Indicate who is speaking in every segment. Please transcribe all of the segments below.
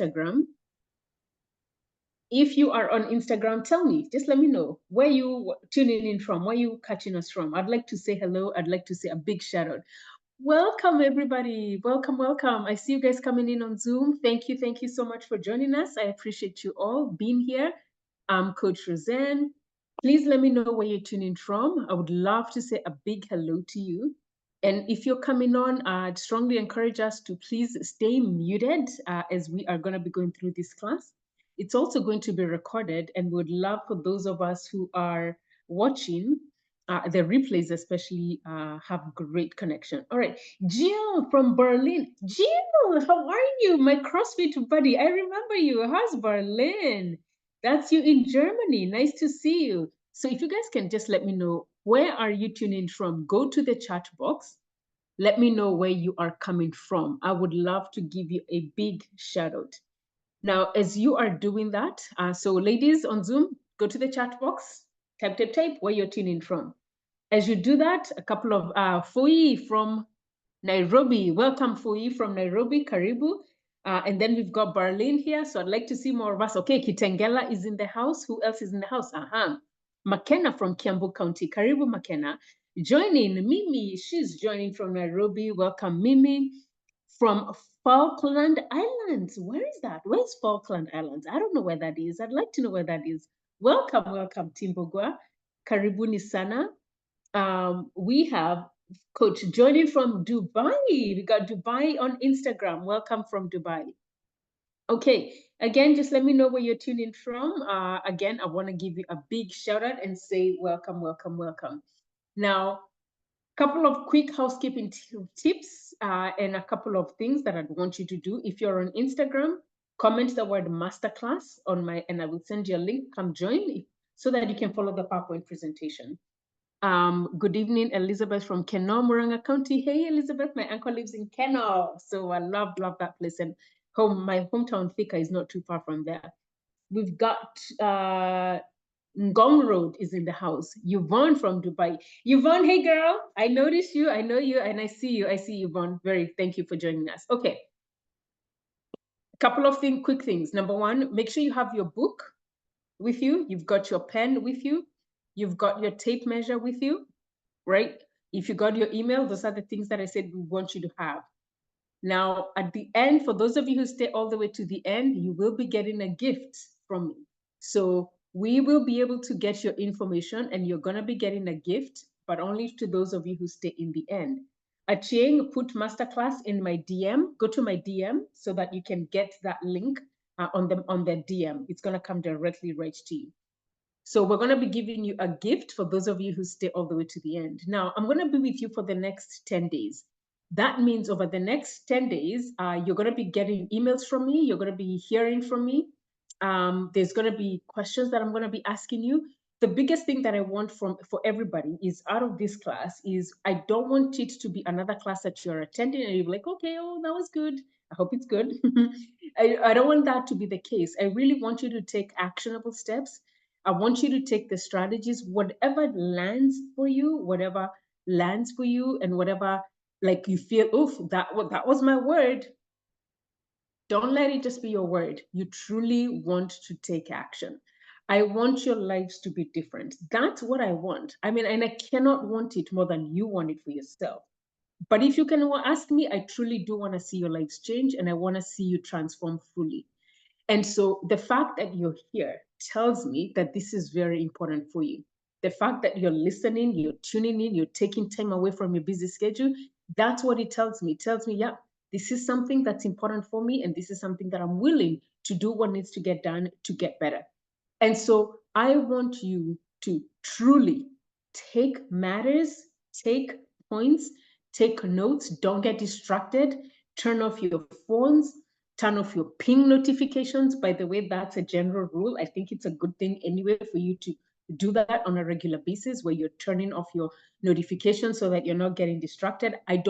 Speaker 1: Instagram, if you are on Instagram, tell me, just let me know where you tuning in from, where you catching us from. I'd like to say hello. I'd like to say a big shout out. Welcome, everybody. Welcome, welcome. I see you guys coming in on Zoom. Thank you. Thank you so much for joining us. I appreciate you all being here. I'm Coach Roseanne. Please let me know where you're tuning from. I would love to say a big hello to you. And if you're coming on, I'd strongly encourage us to please stay muted as we are going to be going through this class. It's also going to be recorded, and would love for those of us who are watching the replays especially have great connection. All right, Jill from Berlin. Jill, how are you? My CrossFit buddy. I remember you. How's Berlin? That's you in Germany. Nice to see you. So if you guys can just let me know, where are you tuning from? Go to the chat box. Let me know where you are coming from. I would love to give you a big shout out. Now, as you are doing that, so ladies on Zoom, go to the chat box, type where you're tuning from. As you do that, a couple of Fui from Nairobi. Welcome, Fui from Nairobi, Karibu. And then we've got Berlin here. So I'd like to see more of us. Okay, Kitengela is in the house. Who else is in the house? McKenna from Kiambu County. Karibu, McKenna. Joining Mimi. She's joining from Nairobi. Welcome, Mimi. From Falkland Islands. Where is that? Where's Falkland Islands? I don't know where that is. I'd like to know where that is. Welcome, welcome, Timbogwa. Karibuni sana. We have Coach joining from Dubai. We got Dubai on Instagram. Welcome from Dubai. Okay, again, just let me know where you're tuning from. Again, I want to give you a big shout out and say welcome, welcome, welcome. Now, a couple of quick housekeeping tips and a couple of things that I'd want you to do. If you're on Instagram, comment the word masterclass on and I will send you a link. Come join so that you can follow the PowerPoint presentation. Good evening, Elizabeth from Kenor, Muranga County. Hey, Elizabeth, my uncle lives in Kenor, so I love that place. And my hometown, Thika, is not too far from there. We've got Ngong Road is in the house. Yvonne from Dubai. Yvonne, hey girl, I noticed you, I know you, and I see you. I see you, Yvonne. Thank you for joining us. Okay. A couple of quick things. Number one, make sure you have your book with you. You've got your pen with you. You've got your tape measure with you, right? If you got your email, those are the things that I said we want you to have. Now, at the end, for those of you who stay all the way to the end, you will be getting a gift from me. So we will be able to get your information and you're going to be getting a gift, but only to those of you who stay in the end. Achieng, put masterclass in my DM. Go to my DM so that you can get that link on the DM. It's going to come directly right to you. So we're going to be giving you a gift for those of you who stay all the way to the end. Now, I'm going to be with you for the next 10 days. That means over the next 10 days, you're going to be getting emails from me. You're going to be hearing from me. There's going to be questions that I'm going to be asking you. The biggest thing that I want for everybody is out of this class is I don't want it to be another class that you're attending and you're like, okay, oh, that was good. I hope it's good. I don't want that to be the case. I really want you to take actionable steps. I want you to take the strategies, whatever lands for you, and whatever like you feel, oof, that was my word. Don't let it just be your word. You truly want to take action. I want your lives to be different. That's what I want. I mean, and I cannot want it more than you want it for yourself. But if you can ask me, I truly do want to see your lives change and I want to see you transform fully. And so the fact that you're here tells me that this is very important for you. The fact that you're listening, you're tuning in, you're taking time away from your busy schedule, that's what it tells me. It tells me, yeah, this is something that's important for me, and this is something that I'm willing to do what needs to get done to get better. And so I want you to truly take matters, take points, take notes, don't get distracted, turn off your phones, turn off your ping notifications. By the way, that's a general rule. I think it's a good thing anyway for you to do that on a regular basis where you're turning off your notifications so that you're not getting distracted. I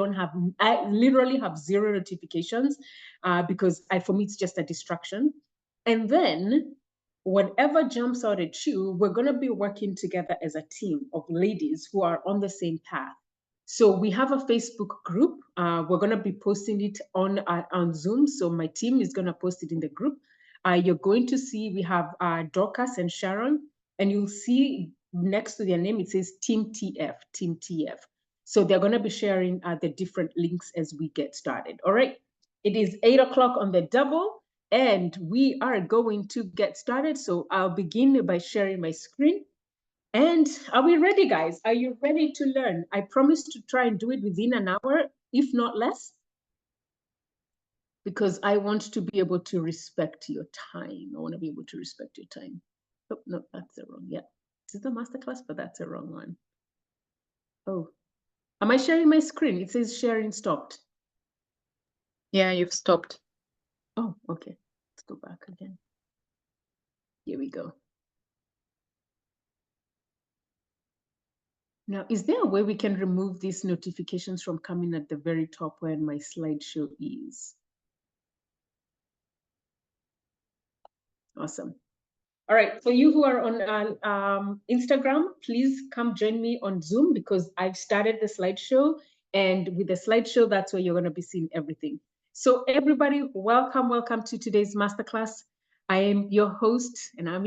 Speaker 1: literally have 0 notifications because for me, it's just a distraction. And then whatever jumps out at you, we're going to be working together as a team of ladies who are on the same path. So we have a Facebook group. We're going to be posting it on Zoom. So my team is going to post it in the group. You're going to see we have Dorcas and Sharon, and you'll see next to their name, it says Team TF, Team TF. So they're going to be sharing the different links as we get started. All right. It is 8 o'clock on the double, and we are going to get started. So I'll begin by sharing my screen. And are we ready, guys? Are you ready to learn? I promise to try and do it within an hour, if not less, because I want to be able to respect your time. I want to be able to respect your time. Oh, no, that's the wrong. Yeah, this is the masterclass, but that's the wrong one. Oh, am I sharing my screen? It says sharing stopped.
Speaker 2: Yeah, you've stopped.
Speaker 1: Oh, okay. Let's go back again. Here we go. Now, is there a way we can remove these notifications from coming at the very top where my slideshow is? Awesome. All right, for you who are on Instagram, please come join me on Zoom because I've started the slideshow, and with the slideshow, that's where you're going to be seeing everything. So everybody, welcome to today's masterclass. I am your host, and I am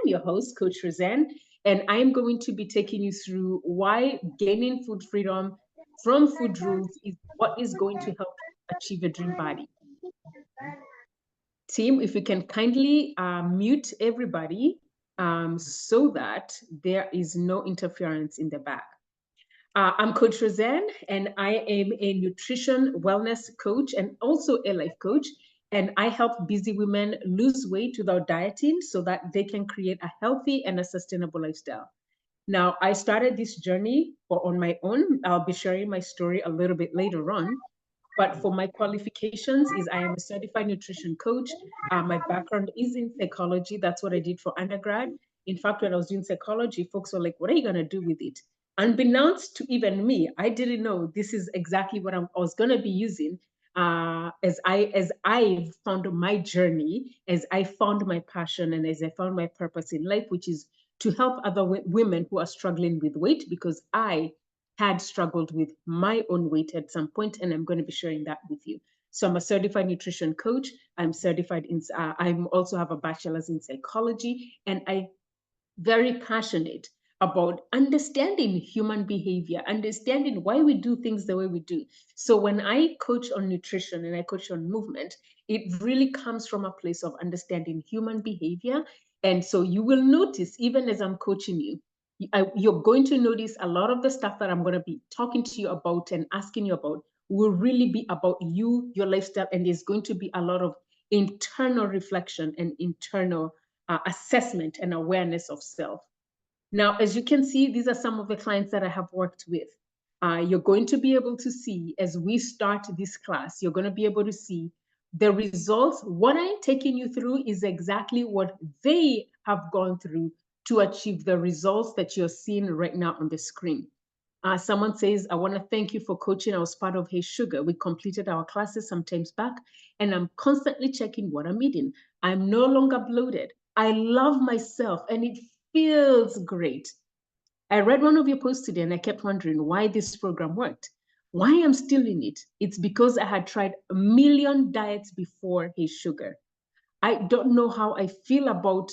Speaker 1: your host, Coach Roseanne, and I am going to be taking you through why gaining food freedom from food rules is what is going to help achieve a dream body. Team, if you can kindly mute everybody so that there is no interference in the back. I'm Coach Roseanne, and I am a nutrition wellness coach and also a life coach. And I help busy women lose weight without dieting so that they can create a healthy and a sustainable lifestyle. Now, I started this journey on my own. I'll be sharing my story a little bit later on. But for my qualifications is I am a certified nutrition coach. My background is in psychology. That's what I did for undergrad. In fact, when I was doing psychology, folks were like, what are you going to do with it? Unbeknownst to even me, I didn't know this is exactly what I was going to be using as I found my journey, as I found my passion, and as I found my purpose in life, which is to help other women who are struggling with weight, because I had struggled with my own weight at some point, and I'm going to be sharing that with you. So I'm a certified nutrition coach. I'm certified in. I'm also have a bachelor's in psychology, and I'm very passionate about understanding human behavior, understanding why we do things the way we do. So when I coach on nutrition and I coach on movement, it really comes from a place of understanding human behavior. And so you will notice, even as I'm coaching you, you're going to notice a lot of the stuff that I'm going to be talking to you about and asking you about will really be about you, your lifestyle, and there's going to be a lot of internal reflection and internal assessment and awareness of self. Now, as you can see, these are some of the clients that I have worked with. You're going to be able to see as we start this class, you're going to be able to see the results. What I'm taking you through is exactly what they have gone through to achieve the results that you're seeing right now on the screen. Someone says, I want to thank you for coaching. I was part of Hey Sugar. We completed our classes some times back, and I'm constantly checking what I'm eating. I'm no longer bloated. I love myself, and it feels great. I read one of your posts today, and I kept wondering why this program worked. Why I'm still in it? It's because I had tried a million diets before Hey Sugar. I don't know how I feel about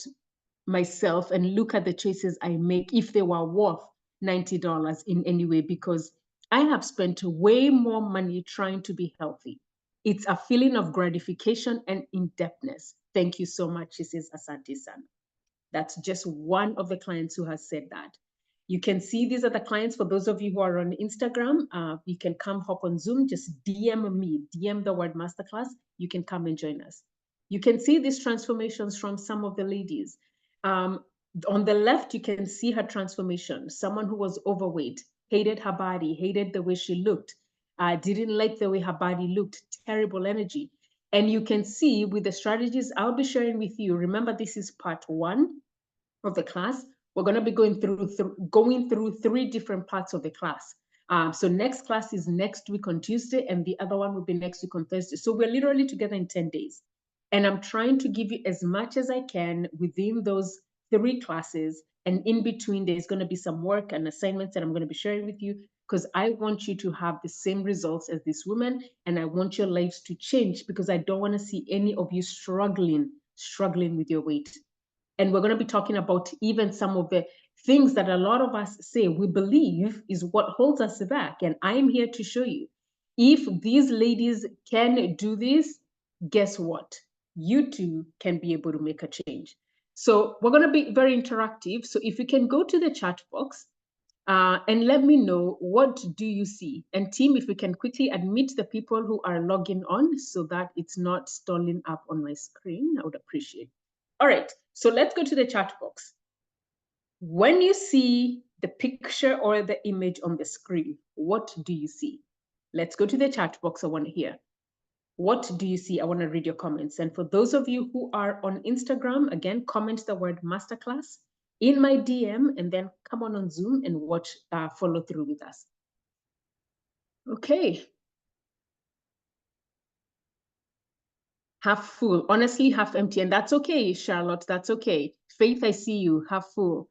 Speaker 1: myself and look at the choices I make if they were worth $90 in any way, because I have spent way more money trying to be healthy. It's a feeling of gratification and in-depthness. Thank you so much, she says, Asante San. That's just one of the clients who has said that. You can see these are the clients. For those of you who are on Instagram, you can come hop on Zoom, just DM me, DM the word masterclass. You can come and join us. You can see these transformations from some of the ladies. On the left, you can see her transformation. Someone who was overweight, hated her body, hated the way she looked, didn't like the way her body looked, terrible energy. And you can see with the strategies I'll be sharing with you. Remember, this is part one of the class. We're going to be going through 3 different parts of the class. So next class is next week on Tuesday, and the other one will be next week on Thursday. So we're literally together in 10 days. And I'm trying to give you as much as I can within those 3 classes. And in between, there's going to be some work and assignments that I'm going to be sharing with you because I want you to have the same results as this woman, and I want your lives to change because I don't want to see any of you struggling with your weight. And we're going to be talking about even some of the things that a lot of us say we believe is what holds us back. And I'm here to show you, if these ladies can do this, guess what? You too can be able to make a change. So we're going to be very interactive. So if you can go to the chat box and let me know, what do you see? And team, if we can quickly admit the people who are logging on so that it's not stalling up on my screen, I would appreciate it. All right, so let's go to the chat box. When you see the picture or the image on the screen, what do you see? Let's go to the chat box. I want to hear. What do you see? I want to read your comments. And for those of you who are on Instagram, again, comment the word masterclass in my DM and then come on Zoom and watch, follow through with us. Okay. Half full, honestly, half empty. And that's okay, Charlotte, that's okay. Faith, I see you, half full.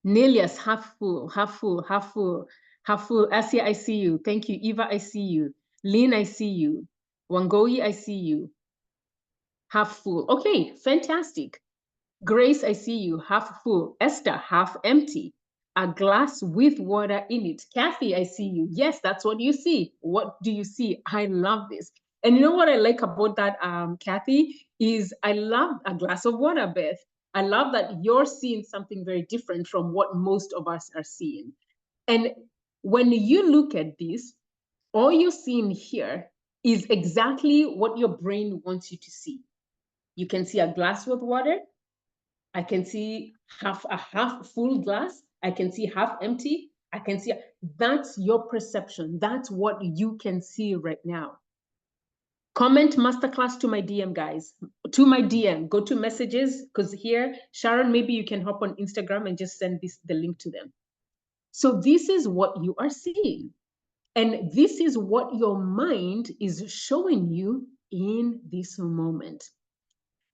Speaker 1: Nelius, half full, half full, half full, half full. Asia, I see you. Thank you. Eva, I see you. Lynn, I see you. Wangoi, I see you. Half full. Okay, fantastic. Grace, I see you. Half full. Esther, half empty. A glass with water in it. Kathy, I see you. Yes, that's what you see. What do you see? I love this. And you know what I like about that, Kathy, is I love a glass of water, Beth. I love that you're seeing something very different from what most of us are seeing. And when you look at this, all you're seeing here is exactly what your brain wants you to see. You can see a glass with water. I can see a half full glass. I can see half empty. I can see, that's your perception. That's what you can see right now. Comment masterclass to my DM, guys. To my DM, go to messages, because here, Sharon, maybe you can hop on Instagram and just send the link to them. So this is what you are seeing. And this is what your mind is showing you in this moment.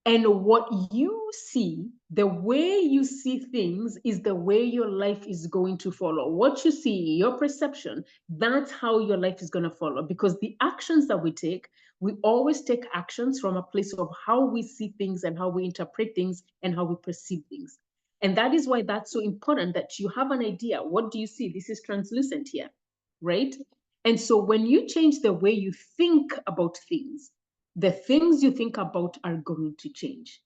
Speaker 1: And what you see, the way you see things, is the way your life is going to follow. What you see, your perception, that's how your life is going to follow. Because the actions that we take, we always take actions from a place of how we see things and how we interpret things and how we perceive things. And that is why that's so important, that you have an idea. What do you see? This is translucent here, right? And so when you change the way you think about things, the things you think about are going to change.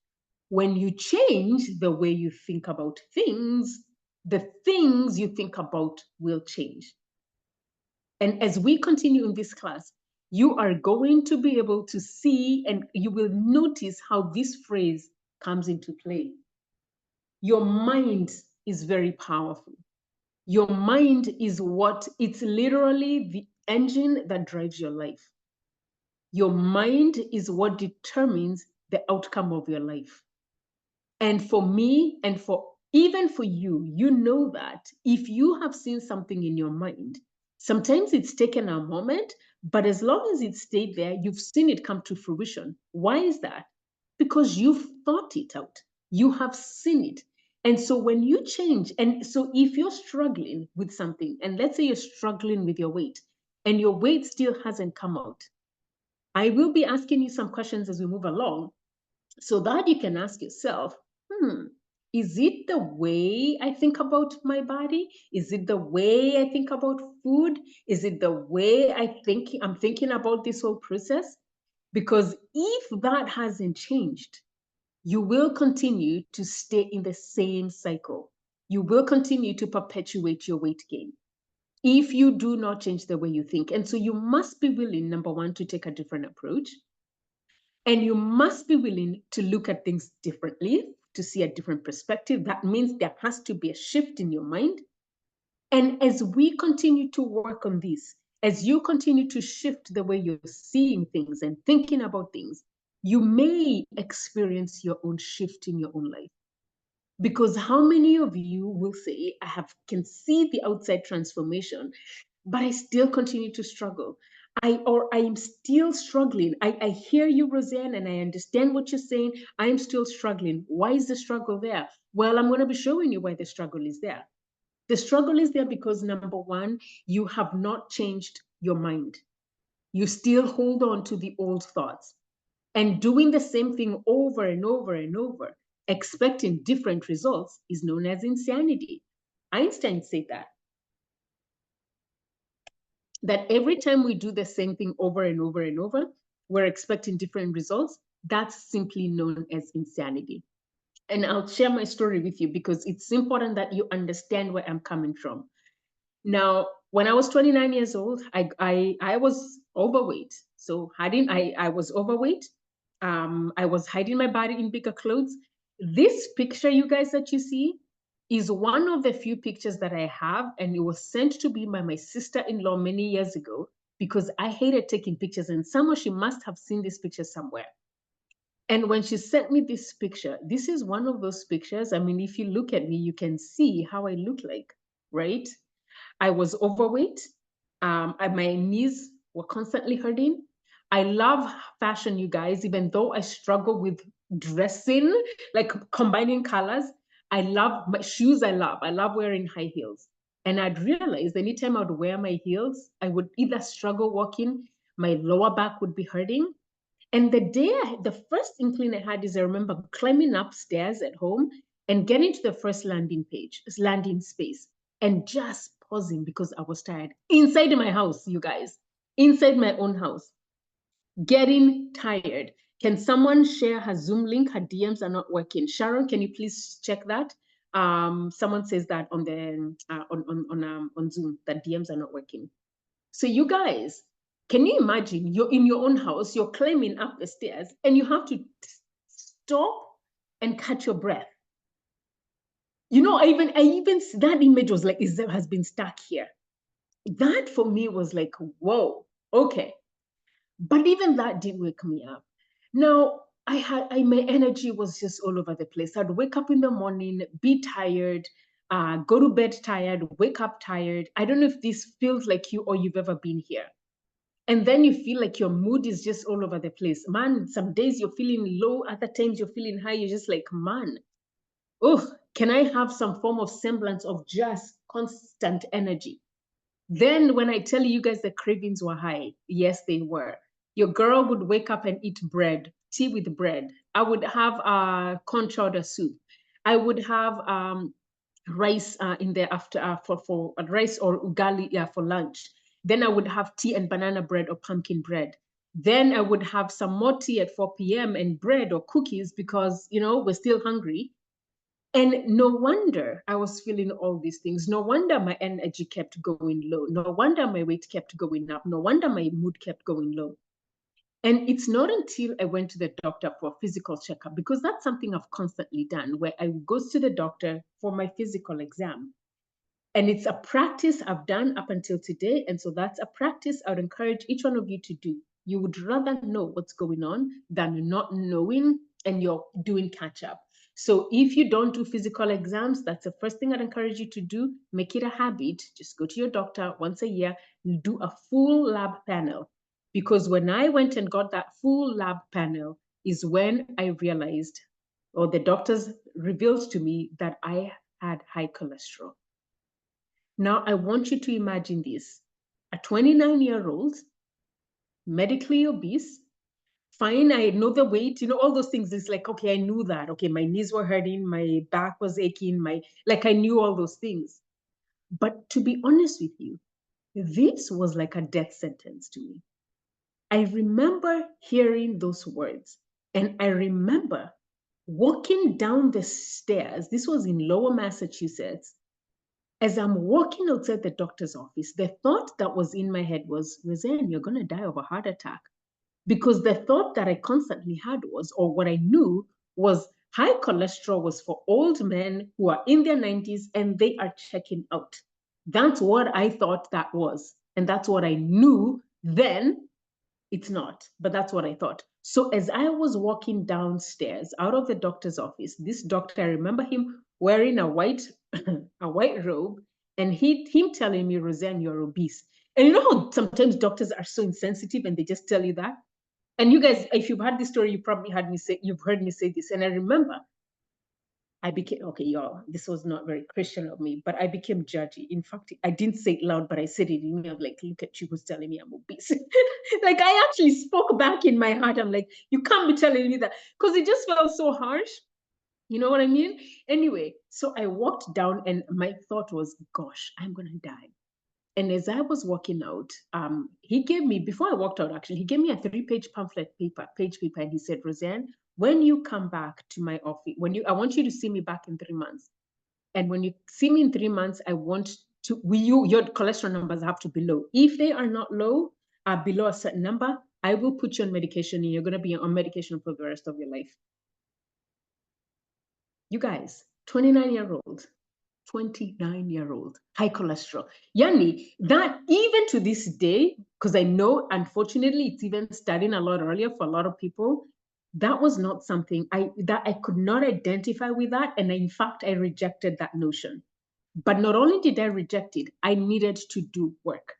Speaker 1: When you change the way you think about things, the things you think about will change. And as we continue in this class, you are going to be able to see, and you will notice how this phrase comes into play. Your mind is very powerful. Your mind is it's literally the engine that drives your life. Your mind is what determines the outcome of your life. And for me, and even for you, you know that if you have seen something in your mind, sometimes it's taken a moment, but as long as it stayed there, you've seen it come to fruition. Why is that? Because you've thought it out. You have seen it. And so when you change, and so if you're struggling with something, and let's say you're struggling with your weight, and your weight still hasn't come out, I will be asking you some questions as we move along so that you can ask yourself, is it the way I think about my body? Is it the way I think about food? Is it the way I'm thinking about this whole process? Because if that hasn't changed, you will continue to stay in the same cycle. You will continue to perpetuate your weight gain if you do not change the way you think. And so you must be willing, number one, to take a different approach. And you must be willing to look at things differently, to see a different perspective. That means there has to be a shift in your mind. And as we continue to work on this, as you continue to shift the way you're seeing things and thinking about things, you may experience your own shift in your own life. Because how many of you will say, can see the outside transformation, but I still continue to struggle? I'm still struggling. I hear you, Roseanne, and I understand what you're saying. I'm still struggling. Why is the struggle there? Well, I'm going to be showing you why the struggle is there. The struggle is there because, number one, you have not changed your mind. You still hold on to the old thoughts. And doing the same thing over and over and over, expecting different results, is known as insanity. Einstein said that every time we do the same thing over and over and over, we're expecting different results. That's simply known as insanity. And I'll share my story with you because it's important that you understand where I'm coming from. Now, when I was 29 years old, I was overweight. So I was overweight. I was hiding my body in bigger clothes. This picture, you guys, that you see, is one of the few pictures that I have, and it was sent to me by my sister-in-law many years ago because I hated taking pictures, and somehow she must have seen this picture somewhere. And when she sent me this picture, this is one of those pictures. I mean, if you look at me, you can see how I look like, right? I was overweight. My knees were constantly hurting. I love fashion, you guys, even though I struggle with dressing, like combining colors. I love my shoes. I love wearing high heels. And I'd realized anytime I would wear my heels, I would either struggle walking, my lower back would be hurting. And the first inkling I had is I remember climbing upstairs at home and getting to the first landing space, and just pausing because I was tired. Inside my house, you guys, inside my own house, getting tired. Can someone share her Zoom link? Her DMs are not working. Sharon, can you please check that? Someone says that on the on Zoom that DMs are not working. So you guys, can you imagine you're in your own house, you're climbing up the stairs, and you have to stop and catch your breath? You know, I even that image was like, has been stuck here. That for me was like, whoa, okay. But even that didn't wake me up. Now, my energy was just all over the place. I'd wake up in the morning, be tired, go to bed tired, wake up tired. I don't know if this feels like you or you've ever been here. And then you feel like your mood is just all over the place. Man, some days you're feeling low, other times you're feeling high. You're just like, man, oh, can I have some form of semblance of just constant energy? Then when I tell you guys the cravings were high, yes, they were. Your girl would wake up and eat bread, tea with bread. I would have corn chowder soup. I would have rice in the after for rice or ugali for lunch. Then I would have tea and banana bread or pumpkin bread. Then I would have some more tea at 4 p.m. and bread or cookies because, you know, we're still hungry. And no wonder I was feeling all these things. No wonder my energy kept going low. No wonder my weight kept going up. No wonder my mood kept going low. And it's not until I went to the doctor for a physical checkup, because that's something I've constantly done, where I go to the doctor for my physical exam. And it's a practice I've done up until today. And so that's a practice I would encourage each one of you to do. You would rather know what's going on than not knowing and you're doing catch up. So if you don't do physical exams, that's the first thing I'd encourage you to do. Make it a habit. Just go to your doctor once a year, do a full lab panel. Because when I went and got that full lab panel is when I realized, or the doctors revealed to me, that I had high cholesterol. Now, I want you to imagine this. A 29-year-old, medically obese, fine, I know the weight, you know, all those things. It's like, okay, I knew that. Okay, my knees were hurting, my back was aching, I knew all those things. But to be honest with you, this was like a death sentence to me. I remember hearing those words, and I remember walking down the stairs. This was in Lower Massachusetts. As I'm walking outside the doctor's office, the thought that was in my head was, Roseanne, you're going to die of a heart attack. Because the thought that I constantly had was, or what I knew was, high cholesterol was for old men who are in their 90s and they are checking out. That's what I thought that was. And that's what I knew then. It's not, but that's what I thought. So as I was walking downstairs out of the doctor's office, this doctor, I remember him wearing a white robe, and him telling me, Roseanne, you're obese. And you know how sometimes doctors are so insensitive and they just tell you that? And you guys, if you've heard this story, you've heard me say this. And I remember I became, okay, y'all, this was not very Christian of me, but I became judgy. In fact, I didn't say it loud, but I said it in me. I'm like, look at you, who's telling me I'm obese. Like, I actually spoke back in my heart. I'm like, you can't be telling me that, because it just felt so harsh. You know what I mean? Anyway, so I walked down and my thought was, gosh, I'm going to die. And as I was walking out, he gave me, before I walked out, actually, he gave me a 3-page page paper, and he said, Roseanne, when you come back to my office, I want you to see me back in 3 months. And when you see me in 3 months, I want to, your cholesterol numbers have to be low. If they are not low, below a certain number, I will put you on medication and you're going to be on medication for the rest of your life. You guys, 29-year-old, 29-year-old, high cholesterol. Yani, that even to this day, because I know, unfortunately, it's even starting a lot earlier for a lot of people, that was not something that I could not identify with that. And in fact, I rejected that notion. But not only did I reject it, I needed to do work.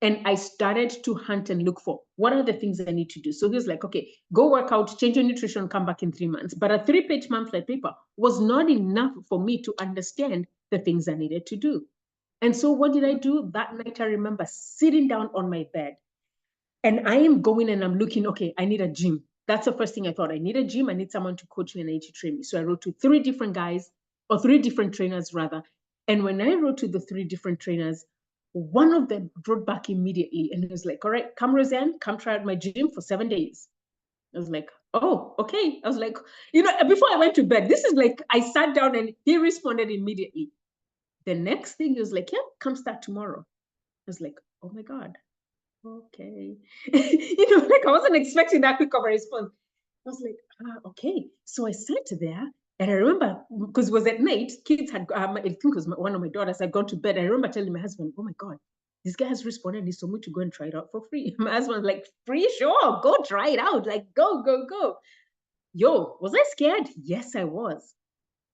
Speaker 1: And I started to hunt and look for what are the things I need to do. So he was like, okay, go work out, change your nutrition, come back in 3 months. But a 3-page pamphlet paper was not enough for me to understand the things I needed to do. And so what did I do? That night, I remember sitting down on my bed and I am going and I'm looking, okay, I need a gym. That's the first thing I thought. I need a gym. I need someone to coach me and I need to train me. So I wrote to 3 different guys, or 3 different trainers rather. And when I wrote to the 3 different trainers, one of them wrote back immediately and it was like, all right, come Roseanne, come try out my gym for 7 days. I was like, oh, okay. I was like, before I went to bed, this is like, I sat down and he responded immediately. The next thing he was like, yeah, come start tomorrow. I was like, oh my God, okay. Like I wasn't expecting that quick of a response. I was like, okay. So I sat there and I remember, because it was at night, kids had, I think it was one of my daughters had gone to bed. I remember telling my husband, oh my God, this guy has responded. He's told me to go and try it out for free. My husband was like, free? Sure, go try it out. Like, go, go, go. Yo, was I scared? Yes, I was.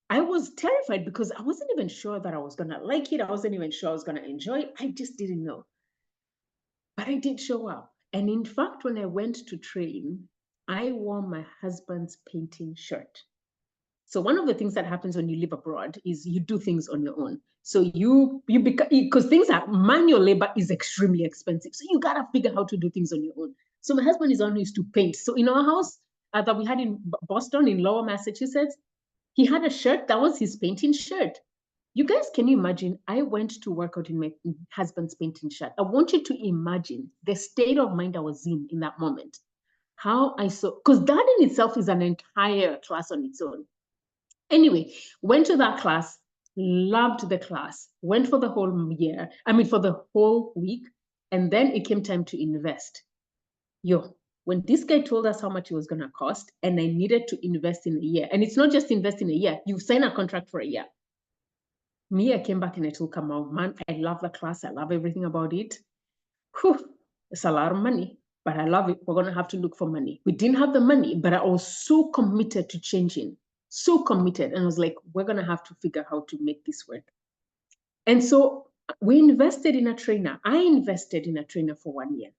Speaker 1: I was terrified because I wasn't even sure that I was going to like it. I wasn't even sure I was going to enjoy it. I just didn't know. But I did show up. And in fact, when I went to train, I wore my husband's painting shirt. So one of the things that happens when you live abroad is you do things on your own. So you because things are, manual labor is extremely expensive. So you gotta figure out how to do things on your own. So my husband is only used to paint. So in our house that we had in Boston, in Lower Massachusetts, he had a shirt that was his painting shirt. You guys, can you imagine? I went to work out in my husband's painting shirt. I want you to imagine the state of mind I was in that moment. How I saw, because that in itself is an entire class on its own. Anyway, went to that class, loved the class, went for the whole year, for the whole week. And then it came time to invest. When this guy told us how much it was going to cost, and I needed to invest in a year, and it's not just invest in a year, you sign a contract for a year. Me, I came back and I told Kamau, man, I love the class. I love everything about it. Whew, it's a lot of money, but I love it. We're going to have to look for money. We didn't have the money, but I was so committed to changing, so committed. And I was like, we're going to have to figure out how to make this work. And so we invested in a trainer. I invested in a trainer for 1 year.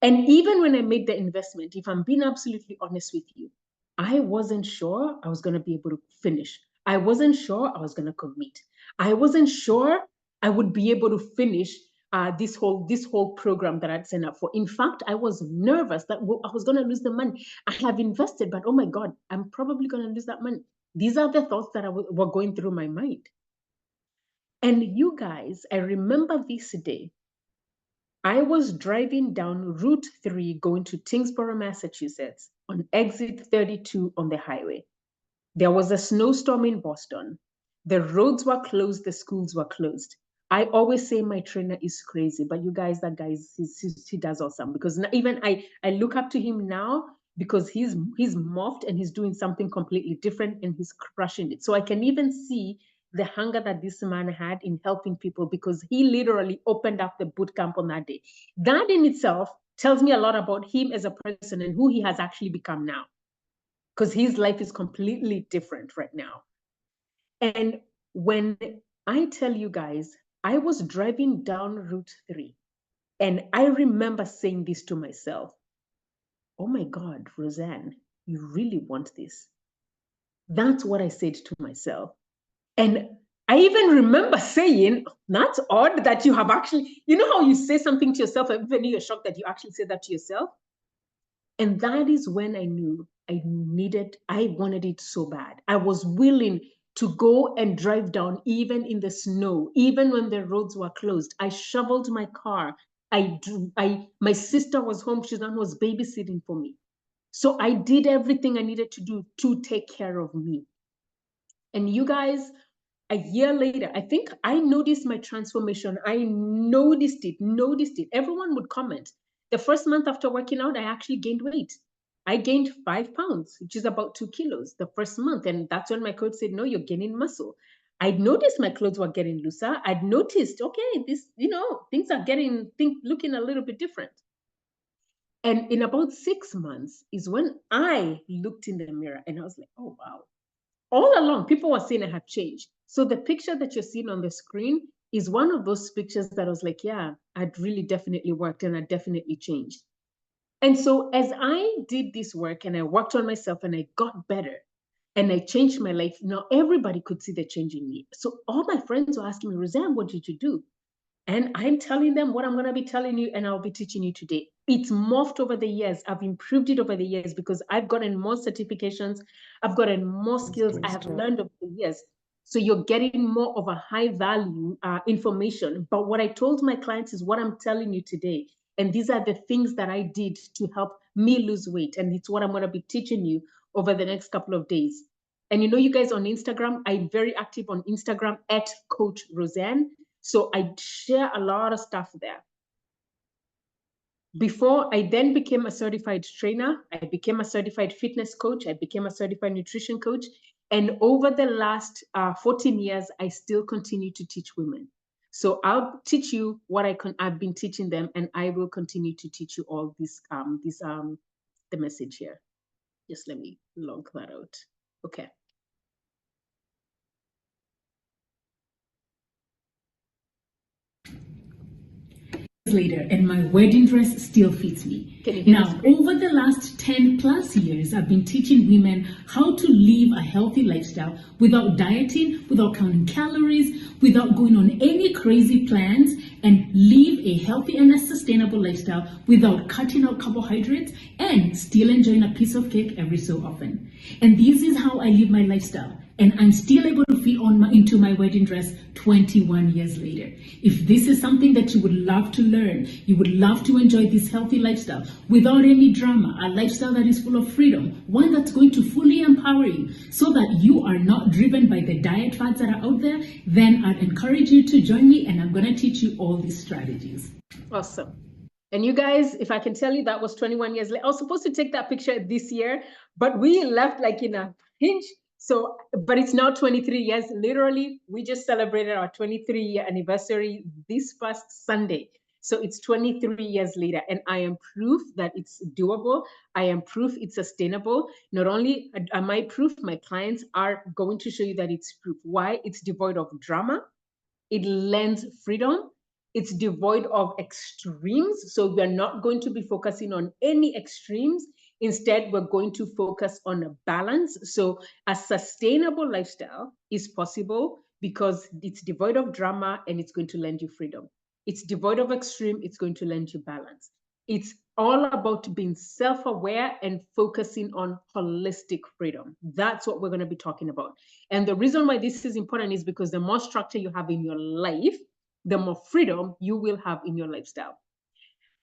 Speaker 1: And even when I made the investment, if I'm being absolutely honest with you, I wasn't sure I was going to be able to finish. I wasn't sure I was going to commit. I wasn't sure I would be able to finish this whole program that I'd signed up for. In fact, I was nervous that I was going to lose the money. I have invested, but oh my God, I'm probably going to lose that money. These are the thoughts that were going through my mind. And you guys, I remember this day. I was driving down Route 3 going to Tyngsboro, Massachusetts on exit 32 on the highway. There was a snowstorm in Boston. The roads were closed, the schools were closed. I always say my trainer is crazy, but you guys, that guy, he does awesome, because even I look up to him now because he's morphed and he's doing something completely different and he's crushing it. So I can even see the hunger that this man had in helping people, because he literally opened up the boot camp on that day. That in itself tells me a lot about him as a person and who he has actually become now, because his life is completely different right now. And when I tell you guys, I was driving down Route 3 and I remember saying this to myself, oh my God, Roseanne, you really want this? That's what I said to myself. And I even remember saying, that's odd that you have actually, you know how you say something to yourself, and even you're shocked that you actually said that to yourself? And that is when I knew I wanted it so bad. I was willing to go and drive down, even in the snow, even when the roads were closed. I shoveled my car. My sister was home. She was babysitting for me. So I did everything I needed to do to take care of me. And you guys, a year later, I think I noticed my transformation. I noticed it. Everyone would comment. The first month after working out, I actually gained weight. I gained 5 pounds, which is about 2 kilos the first month. And that's when my coach said, no, you're gaining muscle. I'd noticed my clothes were getting looser. I'd noticed, okay, this, things are looking a little bit different. And in about 6 months is when I looked in the mirror and I was like, oh, wow. All along, people were saying I have changed. So the picture that you're seeing on the screen is one of those pictures that I was like, yeah, I'd really definitely worked and I definitely changed. And so as I did this work and I worked on myself and I got better and I changed my life, now everybody could see the change in me. So all my friends were asking me, Roseanne, what did you do? And I'm telling them what I'm going to be telling you and I'll be teaching you today. It's morphed over the years. I've improved it over the years because I've gotten more certifications. I've gotten more skills. I have learned over the years. So you're getting more of a high value information. But what I told my clients is what I'm telling you today. And these are the things that I did to help me lose weight. And it's what I'm going to be teaching you over the next couple of days. And you guys on Instagram, I'm very active on Instagram at Coach Roseanne. So I share a lot of stuff there. Before I then became a certified trainer, I became a certified fitness coach, I became a certified nutrition coach. And over the last 14 years, I still continue to teach women. So I'll teach you what I've been teaching them, and I will continue to teach you all this, the message here. Just let me log that out. Okay.
Speaker 3: Later, and my wedding dress still fits me. Now, over the last 10 plus years, I've been teaching women how to live a healthy lifestyle without dieting, without counting calories, without going on any crazy plans, and live a healthy and a sustainable lifestyle without cutting out carbohydrates and still enjoying a piece of cake every so often. And this is how I live my lifestyle. And I'm still able to fit into my wedding dress 21 years later. If this is something that you would love to learn, you would love to enjoy this healthy lifestyle without any drama, a lifestyle that is full of freedom, one that's going to fully empower you so that you are not driven by the diet fads that are out there, then I'd encourage you to join me and I'm going to teach you all these strategies.
Speaker 1: Awesome. And you guys, if I can tell you, that was 21 years later. I was supposed to take that picture this year, but we left like in a pinch. So, but it's now 23 years. Literally, we just celebrated our 23-year anniversary this past Sunday. So it's 23 years later, and I am proof that it's doable. I am proof it's sustainable. Not only am I proof, my clients are going to show you that it's proof. Why? It's devoid of drama. It lends freedom. It's devoid of extremes. So we're not going to be focusing on any extremes. Instead, we're going to focus on a balance. So a sustainable lifestyle is possible because it's devoid of drama and it's going to lend you freedom. It's devoid of extreme, it's going to lend you balance. It's all about being self-aware and focusing on holistic freedom. That's what we're going to be talking about. And the reason why this is important is because the more structure you have in your life, the more freedom you will have in your lifestyle.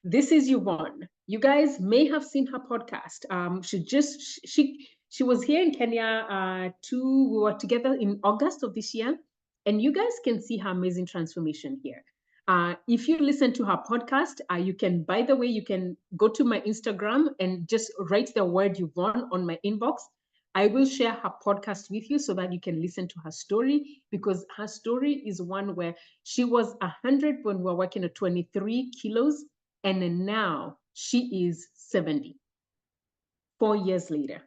Speaker 1: This is Yvonne. You guys may have seen her podcast. She was here in Kenya we were together in August of this year, and you guys can see her amazing transformation here. If you listen to her podcast, you can, by the way, you can go to my Instagram and just write the word Yvonne on my inbox. I will share her podcast with you so that you can listen to her story, because her story is one where she was 100 when we were working at 23 kilos, and now she is 70. 4 years later,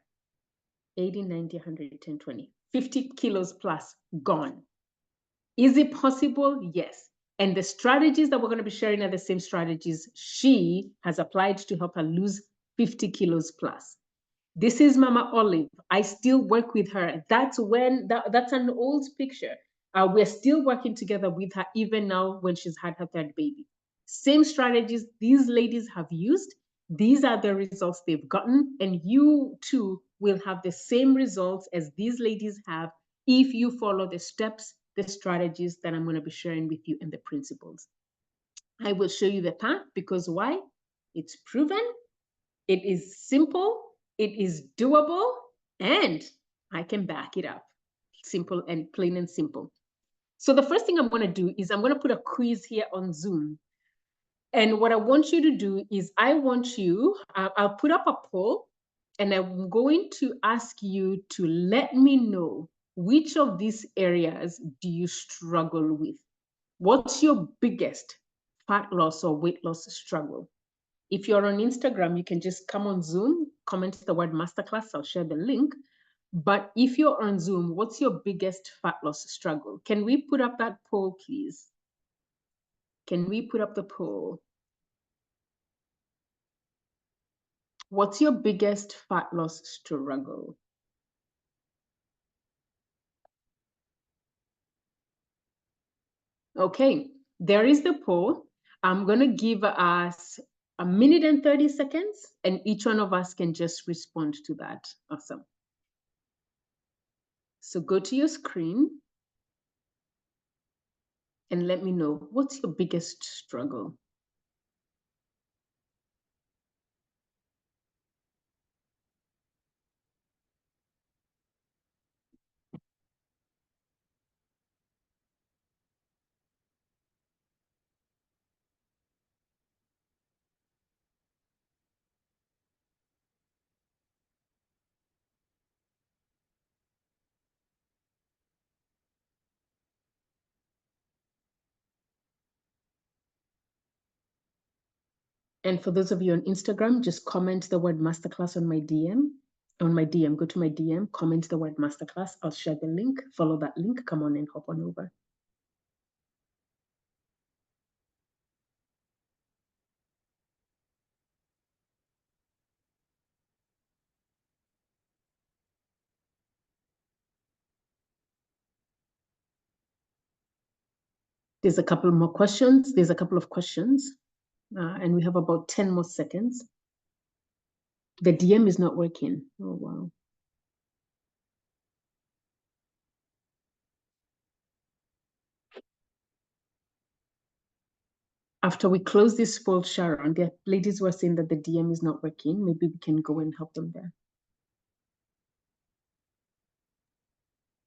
Speaker 1: 80, 90, 100, 10, 20, 50 kilos plus gone. Is it possible? Yes. And the strategies that we're going to be sharing are the same strategies she has applied to help her lose 50 kilos plus. This is Mama Olive. I still work with her. That's an old picture. We're still working together with her even now when she's had her third baby. Same strategies these ladies have used. These are the results they've gotten, and you too will have the same results as these ladies have if you follow the steps, the strategies that I'm going to be sharing with you, and the principles. I will show you the path because why? It's proven, it is simple, it is doable, and I can back it up. Simple and plain and simple. So the first thing I'm going to do is I'm going to put a quiz here on Zoom. And what I want you to do is I'll put up a poll, and I'm going to ask you to let me know which of these areas do you struggle with? What's your biggest fat loss or weight loss struggle? If you're on Instagram, you can just come on Zoom, comment the word masterclass, I'll share the link. But if you're on Zoom, what's your biggest fat loss struggle? Can we put up that poll, please? Can we put up the poll? What's your biggest fat loss struggle? Okay, there is the poll. I'm going to give us a minute and 30 seconds, and each one of us can just respond to that. Awesome. So go to your screen and let me know, what's your biggest struggle? And for those of you on Instagram, just comment the word masterclass on my DM. On my DM, go to my DM, comment the word masterclass. I'll share the link. Follow that link. Come on and hop on over. There's a couple more questions. There's a couple of questions. And we have about 10 more seconds. The DM is not working. Oh, wow. After we close this poll, Sharon, the ladies were saying that the DM is not working. Maybe we can go and help them there.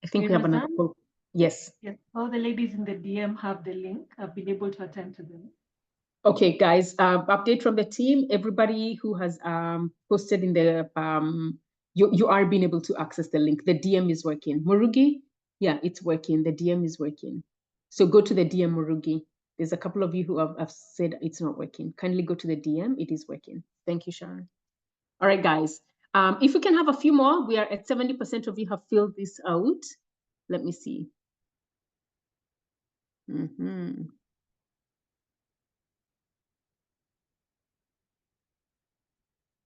Speaker 1: I think we have another poll. Yes.
Speaker 4: Yes, all the ladies in the DM have the link. I've been able to attend to them.
Speaker 1: Okay, guys, update from the team. Everybody who has posted in the, you are being able to access the link. The DM is working. Murugi, yeah, it's working. The DM is working. So go to the DM, Murugi. There's a couple of you who have said it's not working. Kindly go to the DM. It is working. Thank you, Sharon. All right, guys. If we can have a few more, we are at 70% of you have filled this out. Let me see. Mm-hmm.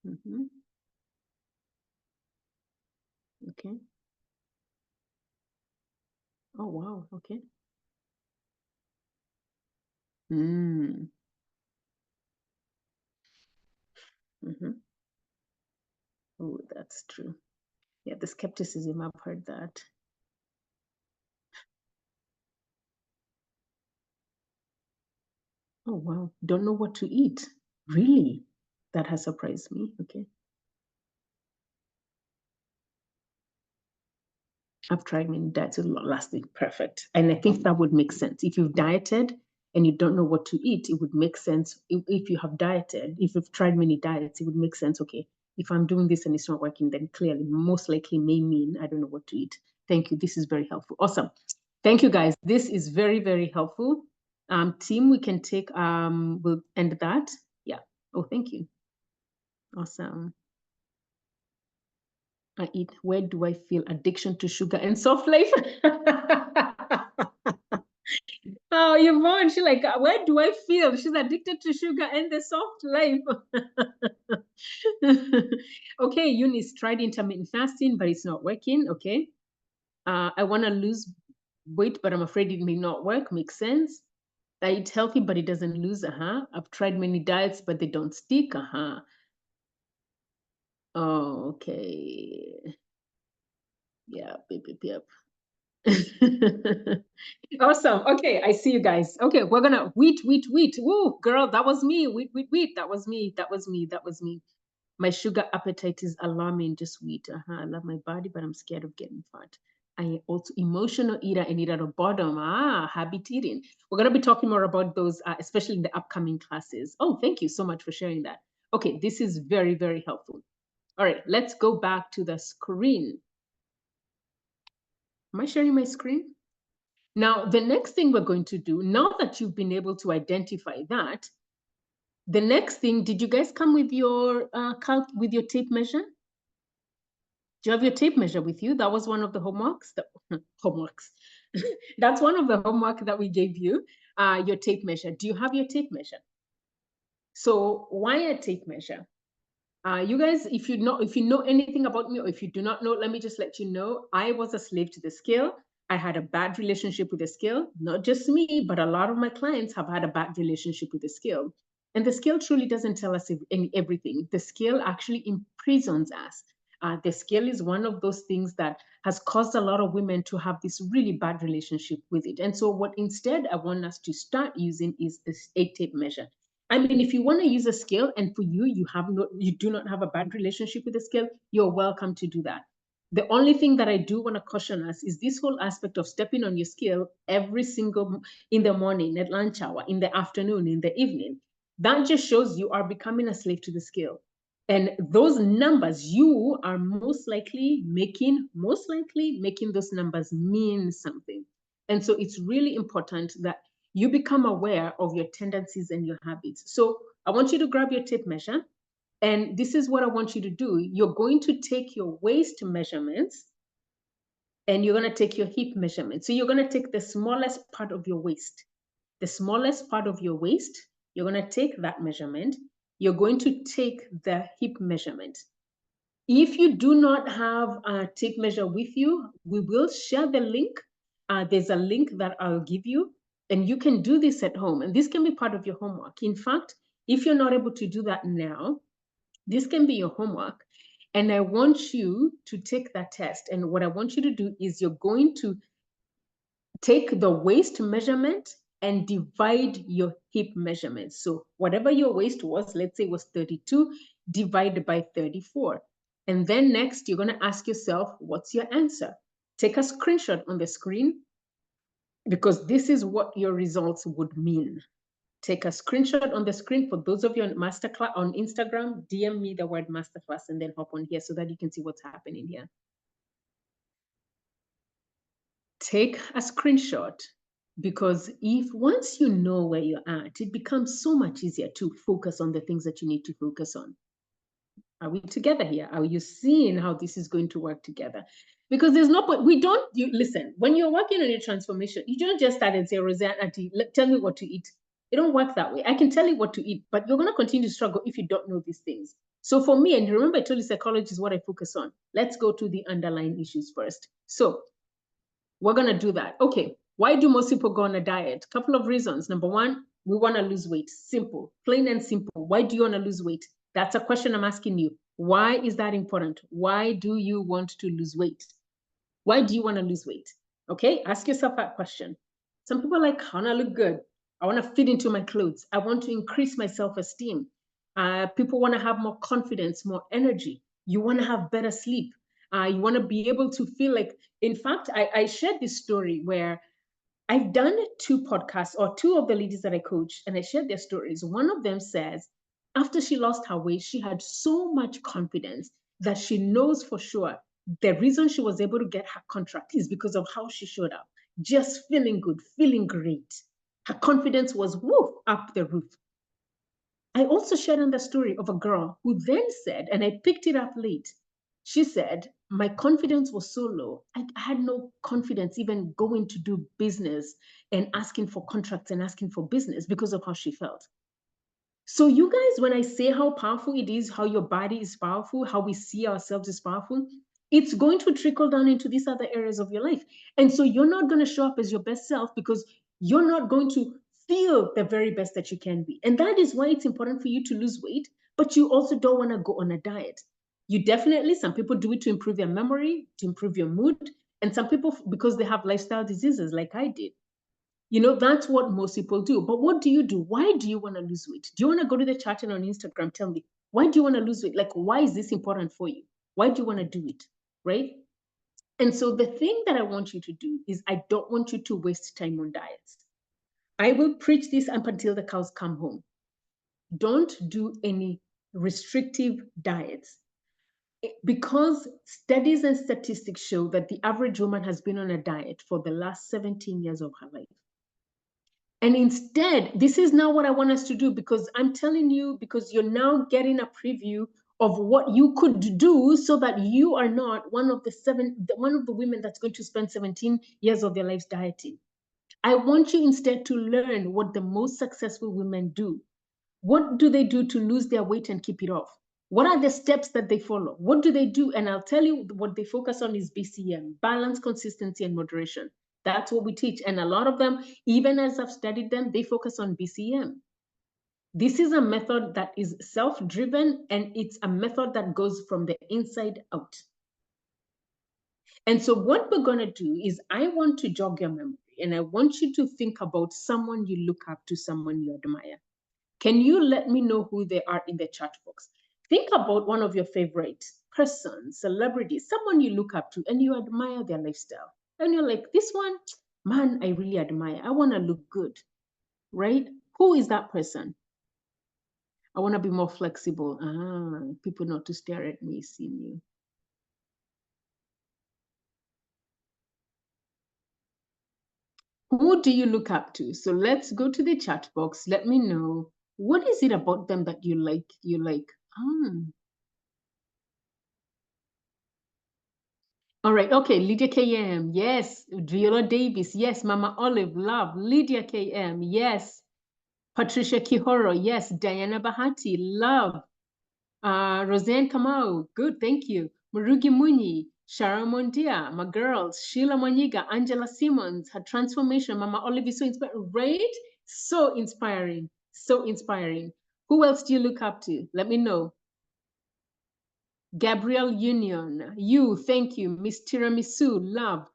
Speaker 1: Mm-hmm. Okay. Oh, wow. Okay. Mm. Mm-hmm. Oh, that's true. Yeah, the skepticism, I've heard that. Oh, wow. Don't know what to eat. Really? That has surprised me. Okay. I've tried many diets, it's not lasting perfect. And I think that would make sense. If you've dieted and you don't know what to eat, it would make sense. If you have dieted, if you've tried many diets, it would make sense. Okay, if I'm doing this and it's not working, then clearly, most likely may mean I don't know what to eat. Thank you. This is very helpful. Awesome. Thank you, guys. This is very, very helpful. Team, we can take, we'll end that. Yeah. Oh, thank you. Awesome. I eat. Where do I feel addiction to sugar and soft life? Oh, Yvonne, she's like, where do I feel? She's addicted to sugar and the soft life. Okay, Eunice tried intermittent fasting, but it's not working. Okay. I want to lose weight, but I'm afraid it may not work. Makes sense. I eat healthy, but it doesn't lose. I've tried many diets, but they don't stick. Oh, okay. Yeah, yep. Awesome. Okay, I see you guys. Okay, we're gonna wheat. Woo, girl, that was me. Wheat. That was me. My sugar appetite is alarming. Just wheat. I love my body, but I'm scared of getting fat. I also emotional eater and eat at the bottom. Habit eating. We're gonna be talking more about those, especially in the upcoming classes. Oh, thank you so much for sharing that. Okay, this is very, very helpful. All right, let's go back to the screen. Am I sharing my screen? Now, the next thing we're going to do, now that you've been able to identify that, the next thing, did you guys come with your tape measure? Do you have your tape measure with you? That was one of the homeworks. That's one of the homework that we gave you, your tape measure. Do you have your tape measure? So why a tape measure? You guys, if you know anything about me, or if you do not know, let me just let you know, I was a slave to the scale. I had a bad relationship with the scale. Not just me, but a lot of my clients have had a bad relationship with the scale. And the scale truly doesn't tell us everything. The scale actually imprisons us. The scale is one of those things that has caused a lot of women to have this really bad relationship with it. And so what instead I want us to start using is this 8-tape measure. I mean, if you want to use a scale and for you do not have a bad relationship with the scale, you're welcome to do that. The only thing that I do want to caution us is this whole aspect of stepping on your scale every single in the morning, at lunch hour, in the afternoon, in the evening. That just shows you are becoming a slave to the scale. And those numbers, you are most likely making those numbers mean something. And so it's really important that you become aware of your tendencies and your habits. So I want you to grab your tape measure. And this is what I want you to do. You're going to take your waist measurements and you're going to take your hip measurements. So you're going to take the smallest part of your waist. The smallest part of your waist, you're going to take that measurement. You're going to take the hip measurement. If you do not have a tape measure with you, we will share the link. There's a link that I'll give you, and you can do this at home. And this can be part of your homework. In fact, if you're not able to do that now, this can be your homework. And I want you to take that test. And what I want you to do is you're going to take the waist measurement and divide your hip measurement. So whatever your waist was, let's say it was 32, divide by 34. And then next, you're going to ask yourself, what's your answer? Take a screenshot on the screen because this is what your results would mean. Take a screenshot on the screen. For those of you on masterclass on Instagram, DM me the word masterclass and then hop on here so that you can see what's happening here. Take a screenshot because once you know where you're at, it becomes so much easier to focus on the things that you need to focus on. Are we together here? Are you seeing how this is going to work together? Because there's no point. Listen, when you're working on your transformation, you don't just start and say, Roseanne, Auntie, tell me what to eat. It don't work that way. I can tell you what to eat, but you're going to continue to struggle if you don't know these things. So for me, and remember I told you psychology is what I focus on. Let's go to the underlying issues first. So we're going to do that. Okay. Why do most people go on a diet? A couple of reasons. Number one, we want to lose weight. Simple, plain and simple. Why do you want to lose weight? That's a question I'm asking you. Why is that important? Why do you want to lose weight? Why do you want to lose weight? Okay, ask yourself that question. Some people are like, I want to look good. I want to fit into my clothes. I want to increase my self-esteem. People want to have more confidence, more energy. You want to have better sleep. You want to be able to feel like, in fact, I shared this story where I've done 2 podcasts or 2 of the ladies that I coach, and I shared their stories. One of them says, after she lost her weight, she had so much confidence that she knows for sure the reason she was able to get her contract is because of how she showed up, just feeling good, feeling great. Her confidence was up the roof. I also shared on the story of a girl who then said, and I picked it up late, she said, my confidence was so low. I had no confidence even going to do business and asking for contracts and asking for business because of how she felt. So you guys, when I say how powerful it is, how your body is powerful, how we see ourselves is powerful, it's going to trickle down into these other areas of your life. And so you're not going to show up as your best self because you're not going to feel the very best that you can be. And that is why it's important for you to lose weight, but you also don't want to go on a diet. You definitely, some people do it to improve your memory, to improve your mood, and some people because they have lifestyle diseases like I did. You know, that's what most people do. But what do you do? Why do you want to lose weight? Do you want to go to the chat and on Instagram? Tell me, why do you want to lose weight? Like, why is this important for you? Why do you want to do it? Right? And so the thing that I want you to do is I don't want you to waste time on diets. I will preach this up until the cows come home. Don't do any restrictive diets. Because studies and statistics show that the average woman has been on a diet for the last 17 years of her life. And instead, this is now what I want us to do, because I'm telling you, because you're now getting a preview of what you could do so that you are not one of the women that's going to spend 17 years of their lives dieting. I want you instead to learn what the most successful women do. What do they do to lose their weight and keep it off? What are the steps that they follow? What do they do? And I'll tell you what they focus on is BCM, balance, consistency, and moderation. That's what we teach. And a lot of them, even as I've studied them, they focus on BCM. This is a method that is self-driven, and it's a method that goes from the inside out. And so what we're going to do is I want to jog your memory, and I want you to think about someone you look up to, someone you admire. Can you let me know who they are in the chat box? Think about one of your favorite persons, celebrities, someone you look up to and you admire their lifestyle. And you're like, this one, man, I really admire. I want to look good, right? Who is that person? I want to be more flexible. People not to stare at me, seeing you. Who do you look up to? So let's go to the chat box. Let me know. What is it about them that you like? All right. Okay. Lydia KM. Yes. Viola Davis. Yes. Mama Olive. Love. Lydia KM. Yes. Patricia Kihoro. Yes. Diana Bahati. Love. Roseanne Kamau. Good. Thank you. Marugi Muni. Sharon Mondia. My girls. Sheila Maniga. Angela Simmons. Her transformation. Mama Olive is so inspiring. Right? So inspiring. So inspiring. Who else do you look up to? Let me know. Gabrielle Union, thank you. Miss Tiramisu, love.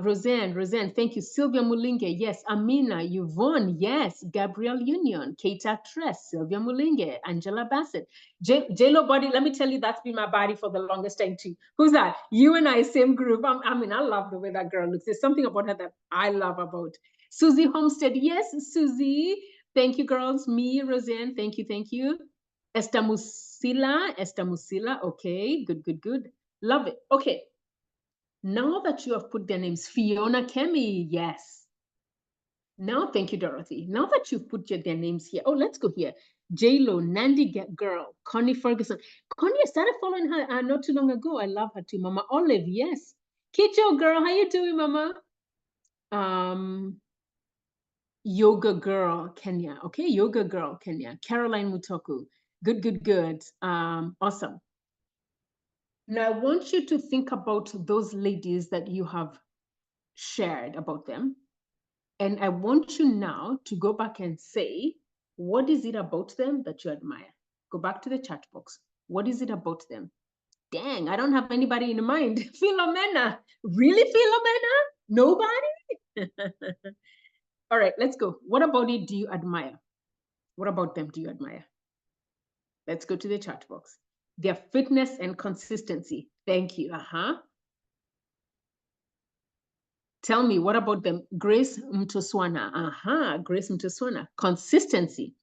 Speaker 1: Roseanne, thank you. Sylvia Mulinge, yes. Amina, Yvonne, yes. Gabrielle Union, Keita Tress, Sylvia Mulinge, Angela Bassett. J-Lo Body, let me tell you, that's been my body for the longest time too. Who's that? You and I, same group. I love the way that girl looks. There's something about her that I love about. Susie Homestead, yes, Susie. Thank you, girls. Me, Roseanne, thank you. Esther Musila, okay, good. Love it. Okay, now that you have put their names, Fiona Kemi, yes. Now, thank you, Dorothy. Now that you've put their names here, let's go here. J-Lo, Nandi Girl, Connie Ferguson. Connie, I started following her not too long ago. I love her too. Mama Olive, yes. Kicho girl, how you doing, Mama? Yoga Girl, Kenya. Okay, Yoga Girl, Kenya. Caroline Mutoku. Good. Awesome. Now, I want you to think about those ladies that you have shared about them. And I want you now to go back and say, what is it about them that you admire? Go back to the chat box. What is it about them? Dang, I don't have anybody in mind. Philomena. Really, Philomena? Nobody? All right, let's go. What about it do you admire? What about them do you admire? Let's go to the chat box. Their fitness and consistency. Thank you. Tell me, what about them? Grace Mtoswana. Grace Mtoswana. Consistency.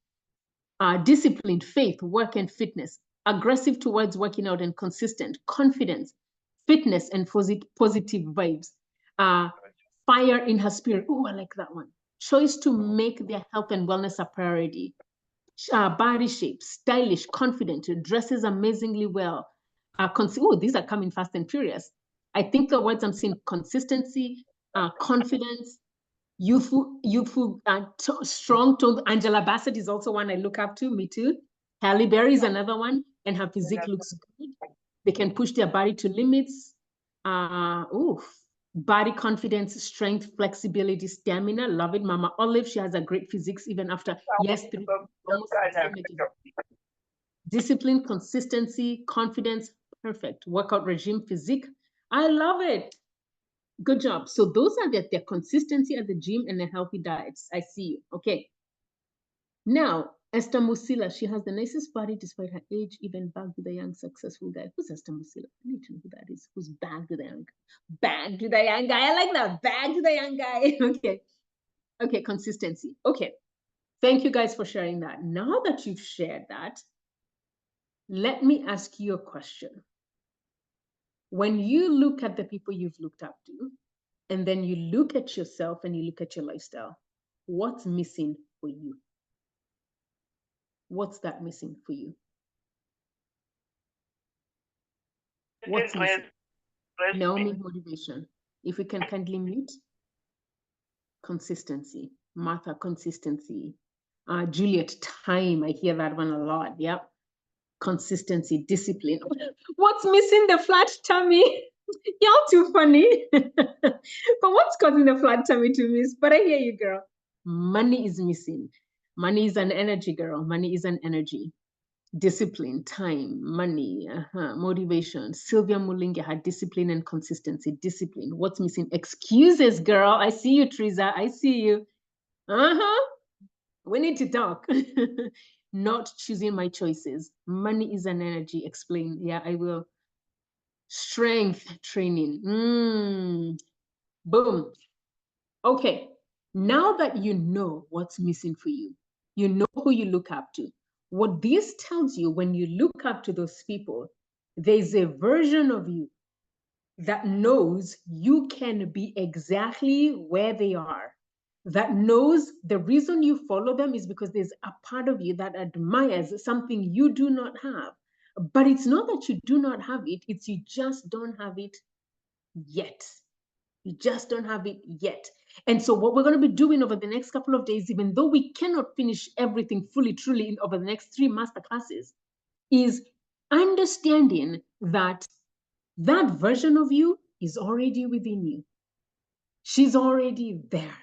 Speaker 1: Discipline, faith, work, and fitness. Aggressive towards working out and consistent. Confidence, fitness, and positive vibes. Fire in her spirit. Oh, I like that one. Choice to make their health and wellness a priority. Body shape, stylish, confident, dresses amazingly well. These are coming fast and furious. I think the words I'm seeing: consistency, confidence, youthful, strong toned. Angela Bassett is also one I look up to. Me too. Halle Berry is another one, and her physique looks good. They can push their body to limits. Body confidence, strength, flexibility, stamina. Love it. Mama Olive, she has a great physique even after almost discipline, consistency, confidence, perfect. Workout regime, physique. I love it. Good job. So those are their consistency at the gym and a healthy diets. I see you. Okay. Now, Esther Musila, she has the nicest body despite her age, even bagged with a young, successful guy. Who's Esther Musila? I need to know who that is. Who's bagged with a young guy? Bagged with a young guy. I like that. Bagged with a young guy. Okay. Okay, consistency. Okay. Thank you guys for sharing that. Now that you've shared that, let me ask you a question. When you look at the people you've looked up to, and then you look at yourself and you look at your lifestyle, what's missing for you? What's that missing for you? What's missing? Naomi, motivation. If we can kindly mute. Consistency. Martha, consistency. Juliet, time. I hear that one a lot. Yep. Consistency, discipline. What's missing? The flat tummy. Y'all too funny. But what's causing the flat tummy to miss? But I hear you, girl. Money is missing. Money is an energy, girl. Money is an energy. Discipline, time, money, motivation. Sylvia Mulinga had discipline and consistency. Discipline. What's missing? Excuses, girl. I see you, Teresa. I see you. We need to talk. Not choosing my choices. Money is an energy. Explain. Yeah, I will. Strength training. Boom. Okay. Now that you know what's missing for you, you know who you look up to. What this tells you, when you look up to those people, there's a version of you that knows you can be exactly where they are, that knows the reason you follow them is because there's a part of you that admires something you do not have. But it's not that you do not have it, it's you just don't have it yet. You just don't have it yet. And so what we're going to be doing over the next couple of days, even though we cannot finish everything fully, truly over the next 3 master classes, is understanding that that version of you is already within you. She's already there.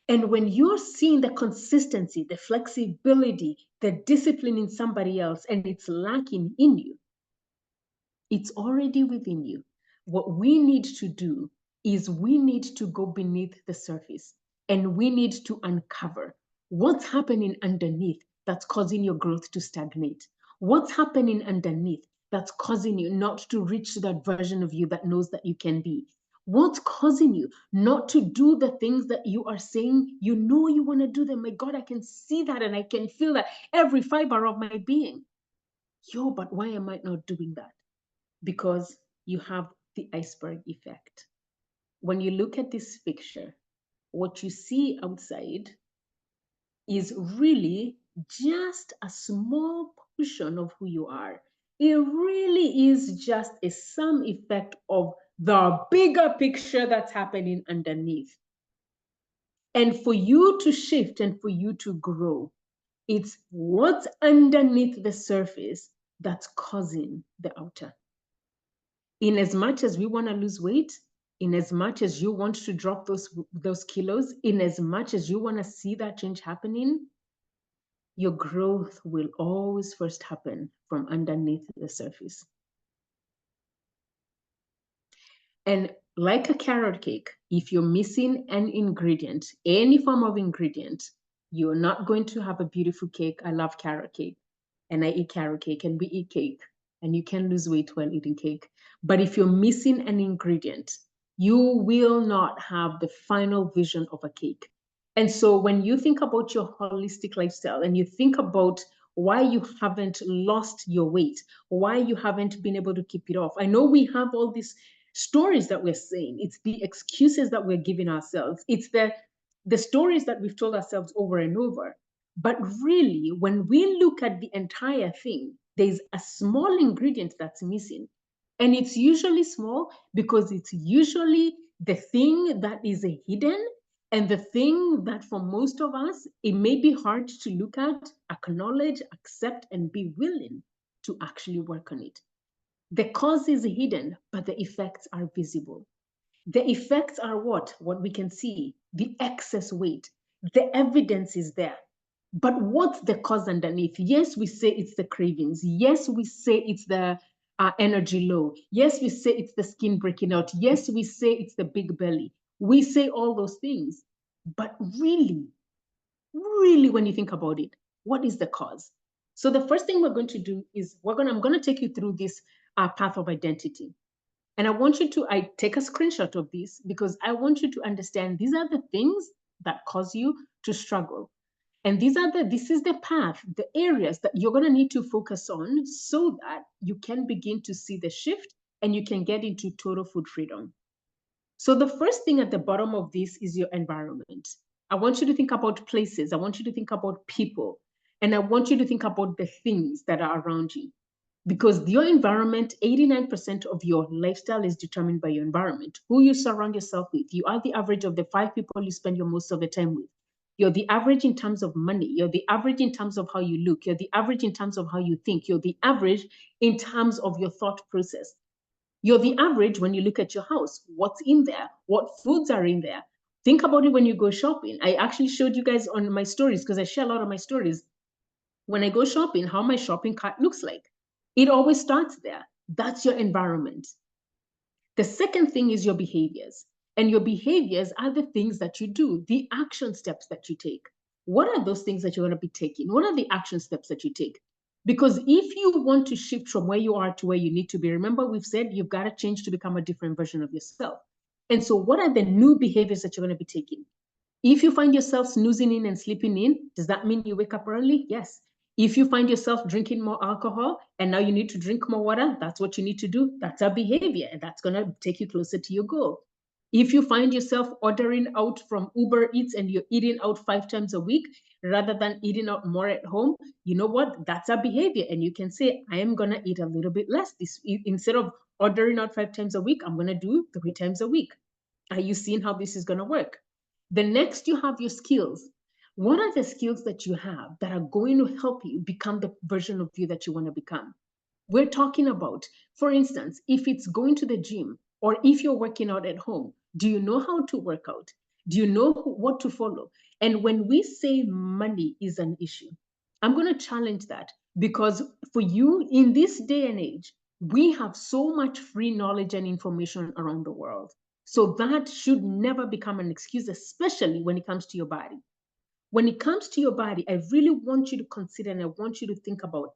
Speaker 1: And when you're seeing the consistency, the flexibility, the discipline in somebody else, and it's lacking in you, it's already within you. What we need to do is we need to go beneath the surface and we need to uncover what's happening underneath that's causing your growth to stagnate. What's happening underneath that's causing you not to reach that version of you that knows that you can be. What's causing you not to do the things that you are saying you know you want to do them? My God, I can see that and I can feel that every fiber of my being. Yo, but why am I not doing that? Because you have the iceberg effect. When you look at this picture, what you see outside is really just a small portion of who you are. It really is just a sum effect of the bigger picture that's happening underneath. And for you to shift and for you to grow, it's what's underneath the surface that's causing the outer. In as much as we want to lose weight, in as much as you want to drop those kilos, in as much as you want to see that change happening, your growth will always first happen from underneath the surface. And like a carrot cake, if you're missing an ingredient, any form of ingredient, you're not going to have a beautiful cake. I love carrot cake and I eat carrot cake and we eat cake and you can lose weight while eating cake. But if you're missing an ingredient, you will not have the final vision of a cake. And so when you think about your holistic lifestyle and you think about why you haven't lost your weight, why you haven't been able to keep it off. I know we have all these stories that we're saying. It's the excuses that we're giving ourselves. It's the stories that we've told ourselves over and over. But really, when we look at the entire thing, there's a small ingredient that's missing. And it's usually small because it's usually the thing that is hidden And the thing that for most of us, it may be hard to look at, acknowledge, accept, and be willing to actually work on it. The cause is hidden, but the effects are visible. The effects are what? What we can see, the excess weight. The evidence is there. But what's the cause underneath? Yes, we say it's the cravings. Yes, we say it's the energy low. Yes, we say it's the skin breaking out. Yes, we say it's the big belly. We say all those things. But really, when you think about it, what is the cause? So the first thing we're going to do is I'm going to take you through this path of identity. And I want you to take a screenshot of this because I want you to understand these are the things that cause you to struggle. And this is the path, the areas that you're going to need to focus on so that you can begin to see the shift and you can get into total food freedom. So the first thing at the bottom of this is your environment. I want you to think about places. I want you to think about people. And I want you to think about the things that are around you. Because your environment, 89% of your lifestyle is determined by your environment, who you surround yourself with. You are the average of the 5 people you spend your most of the time with. You're the average in terms of money. You're the average in terms of how you look. You're the average in terms of how you think. You're the average in terms of your thought process. You're the average when you look at your house. What's in there? What foods are in there? Think about it when you go shopping. I actually showed you guys on my stories because I share a lot of my stories. When I go shopping, how my shopping cart looks like. It always starts there. That's your environment. The second thing is your behaviors. And your behaviors are the things that you do, the action steps that you take. What are those things that you're going to be taking? What are the action steps that you take? Because if you want to shift from where you are to where you need to be, remember we've said you've got to change to become a different version of yourself. And so what are the new behaviors that you're going to be taking? If you find yourself snoozing in and sleeping in, does that mean you wake up early? Yes. If you find yourself drinking more alcohol and now you need to drink more water, that's what you need to do. That's a behavior and that's going to take you closer to your goal. If you find yourself ordering out from Uber Eats and you're eating out 5 times a week rather than eating out more at home, you know what? That's a behavior. And you can say, I am going to eat a little bit less. Instead of ordering out 5 times a week, I'm going to do 3 times a week. Are you seeing how this is going to work? The next, you have your skills. What are the skills that you have that are going to help you become the version of you that you want to become? We're talking about, for instance, if it's going to the gym or if you're working out at home, do you know how to work out? Do you know what to follow? And when we say money is an issue, I'm going to challenge that because for you in this day and age, we have so much free knowledge and information around the world. So that should never become an excuse, especially when it comes to your body. When it comes to your body, I really want you to consider and I want you to think about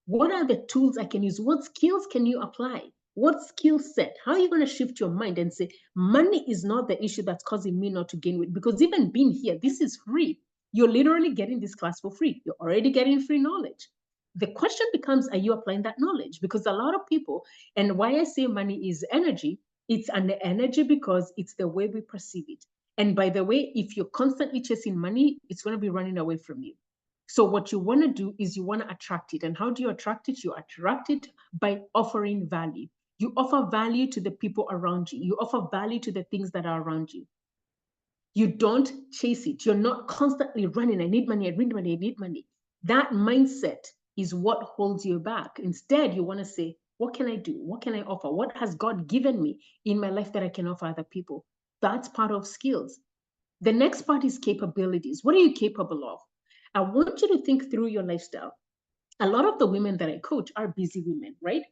Speaker 1: what are the tools I can use? What skills can you apply? What skill set? How are you going to shift your mind and say, money is not the issue that's causing me not to gain weight? Because even being here, this is free. You're literally getting this class for free. You're already getting free knowledge. The question becomes, are you applying that knowledge? Because a lot of people, and why I say money is energy, it's an energy because it's the way we perceive it. And by the way, if you're constantly chasing money, it's going to be running away from you. So what you want to do is you want to attract it. And how do you attract it? You attract it by offering value. You offer value to the people around you. You offer value to the things that are around you. You don't chase it. You're not constantly running, I need money, I need money, I need money. That mindset is what holds you back. Instead, you want to say, what can I do? What can I offer? What has God given me in my life that I can offer other people? That's part of skills. The next part is capabilities. What are you capable of? I want you to think through your lifestyle. A lot of the women that I coach are busy women, right?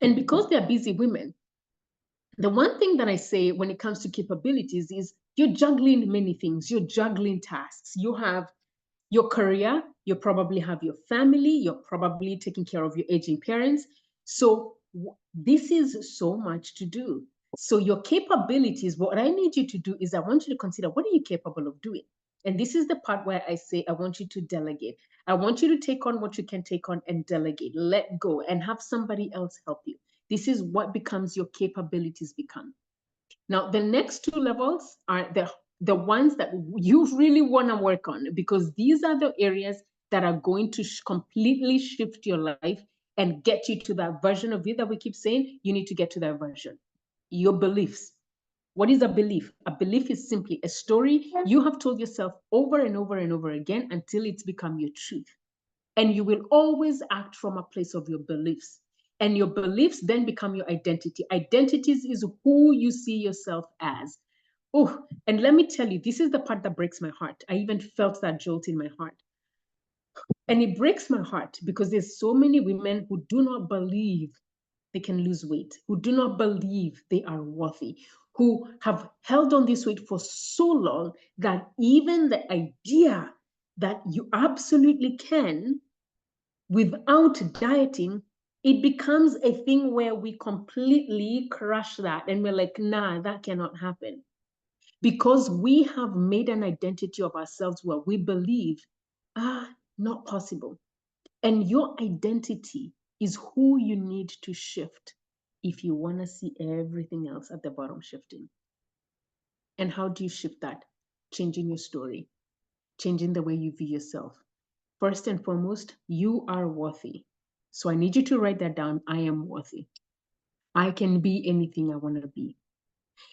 Speaker 1: And because they're busy women, the one thing that I say when it comes to capabilities is you're juggling many things. You're juggling tasks. You have your career, you probably have your family, you're probably taking care of your aging parents. So this is so much to do. So your capabilities, what I need you to do is I want you to consider, what are you capable of doing? And this is the part where I say, I want you to delegate. I want you to take on what you can take on and delegate, let go and have somebody else help you. This is what becomes your capabilities become. Now, the next 2 levels are the ones that you really want to work on, because these are the areas that are going to completely shift your life and get you to that version of you that we keep saying you need to get to that version. Your beliefs. What is a belief? A belief is simply a story you have told yourself over and over and over again until it's become your truth. And you will always act from a place of your beliefs. And your beliefs then become your identity. Identities is who you see yourself as. Oh, and let me tell you, this is the part that breaks my heart. I even felt that jolt in my heart. And it breaks my heart because there's so many women who do not believe they can lose weight, who do not believe they are worthy, who have held on this weight for so long that even the idea that you absolutely can without dieting, it becomes a thing where we completely crush that and we're like, nah, that cannot happen. Because we have made an identity of ourselves where we believe, not possible. And your identity is who you need to shift if you want to see everything else at the bottom shifting. And how do you shift that? Changing your story, changing the way you view yourself. First and foremost, you are worthy. So I need you to write that down. I am worthy. I can be anything I want to be.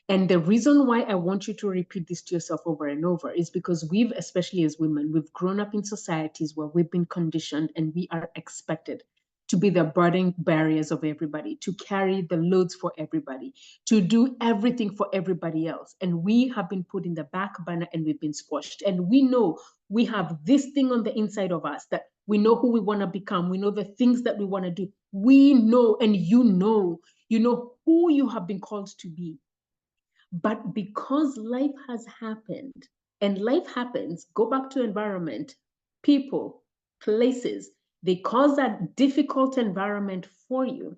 Speaker 1: And the reason why I want you to repeat this to yourself over and over is because we've, especially as women, we've grown up in societies where we've been conditioned and we are expected to be the burden barriers of everybody, to carry the loads for everybody, to do everything for everybody else. And we have been put in the back burner and we've been squashed. And we know we have this thing on the inside of us that we know who we want to become. We know the things that we want to do. We know, and you know who you have been called to be. But because life has happened, and life happens, go back to environment, people, places, they cause that difficult environment for you.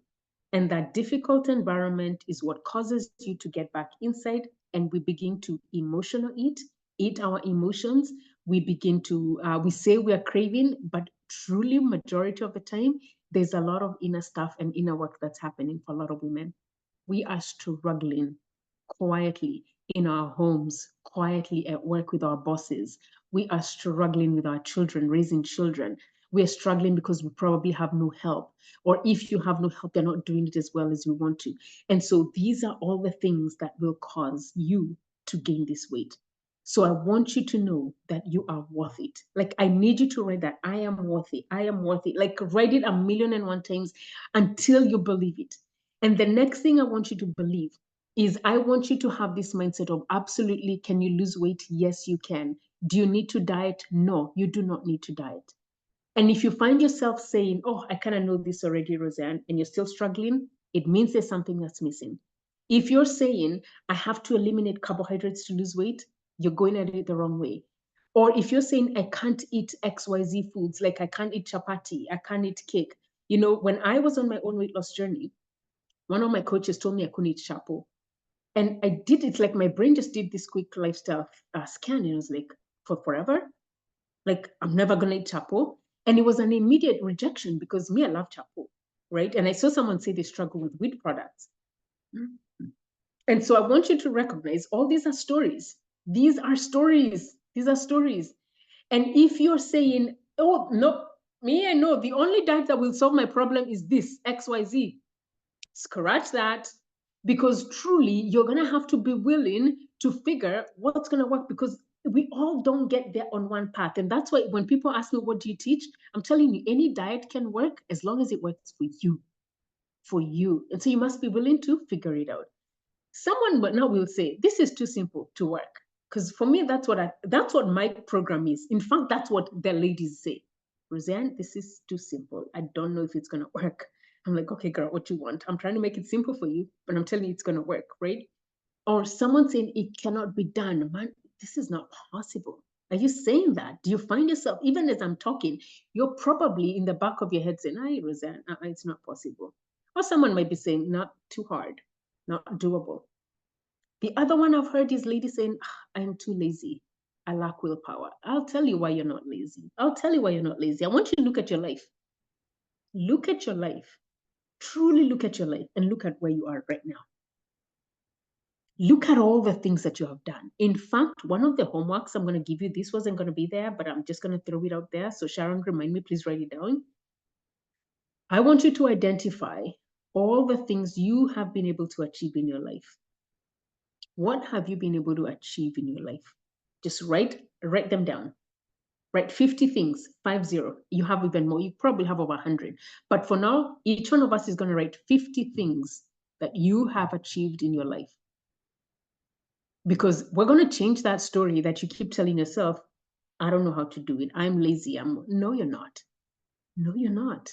Speaker 1: And that difficult environment is what causes you to get back inside, and we begin to emotional eat our emotions. We begin to, we say we are craving, but truly majority of the time, there's a lot of inner stuff and inner work that's happening for a lot of women. We are struggling quietly in our homes, quietly at work with our bosses. We are struggling with our children, raising children. We are struggling because we probably have no help. Or if you have no help, you're not doing it as well as you want to. And so these are all the things that will cause you to gain this weight. So I want you to know that you are worth it. Like, I need you to write that I am worthy. I am worthy. Like, write it 1,000,001 times until you believe it. And the next thing I want you to believe is I want you to have this mindset of absolutely, can you lose weight? Yes, you can. Do you need to diet? No, you do not need to diet. And if you find yourself saying, oh, I kind of know this already, Roseanne, and you're still struggling, it means there's something that's missing. If you're saying, I have to eliminate carbohydrates to lose weight, you're going at it the wrong way. Or if you're saying, I can't eat XYZ foods, like I can't eat chapati, I can't eat cake. You know, when I was on my own weight loss journey, one of my coaches told me I couldn't eat chapo. And I did, it's like my brain just did this quick lifestyle scan. And it was like, for forever? Like, I'm never going to eat chapo. And it was an immediate rejection because me, I love chapo, right? And I saw someone say they struggle with wheat products. And so I want you to recognize all these are stories. These are stories. These are stories. And if you're saying, oh, no, me, I know the only diet that will solve my problem is this, XYZ. Scratch that. Because truly, you're going to have to be willing to figure what's going to work, because we all don't get there on one path. And that's why when people ask me, what do you teach? I'm telling you, any diet can work as long as it works for you. For you. And so you must be willing to figure it out. Someone but now will say, this is too simple to work. Because for me, that's what my program is. In fact, that's what the ladies say. Roseanne, this is too simple. I don't know if it's going to work. I'm like, okay, girl, what you want? I'm trying to make it simple for you, but I'm telling you it's going to work, right? Or someone saying it cannot be done. Man, this is not possible. Are you saying that? Do you find yourself, even as I'm talking, you're probably in the back of your head saying, hey, Roseanne, it's not possible. Or someone might be saying, not too hard, not doable. The other one I've heard is ladies saying, I'm too lazy. I lack willpower. I'll tell you why you're not lazy. I'll tell you why you're not lazy. I want you to look at your life. Look at your life. Truly look at your life and look at where you are right now. Look at all the things that you have done. In fact, one of the homeworks I'm going to give you, this wasn't going to be there, but I'm just going to throw it out there. So Sharon, remind me, please write it down. I want you to identify all the things you have been able to achieve in your life. What have you been able to achieve in your life? Just write them down. Write 50 things, 50. You have even more. You probably have over 100. But for now, each one of us is going to write 50 things that you have achieved in your life. Because we're going to change that story that you keep telling yourself, I don't know how to do it. I'm lazy. No, you're not. No, you're not.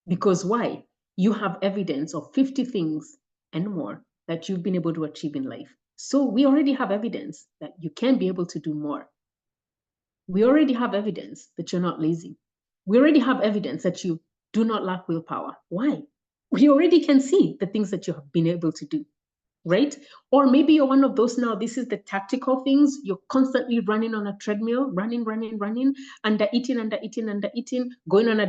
Speaker 1: Because why? You have evidence of 50 things and more that you've been able to achieve in life. So we already have evidence that you can be able to do more. We already have evidence that you're not lazy. We already have evidence that you do not lack willpower. Why? We already can see the things that you have been able to do, right? Or maybe you're one of those now, this is the tactical things. You're constantly running on a treadmill, running, under eating, going on a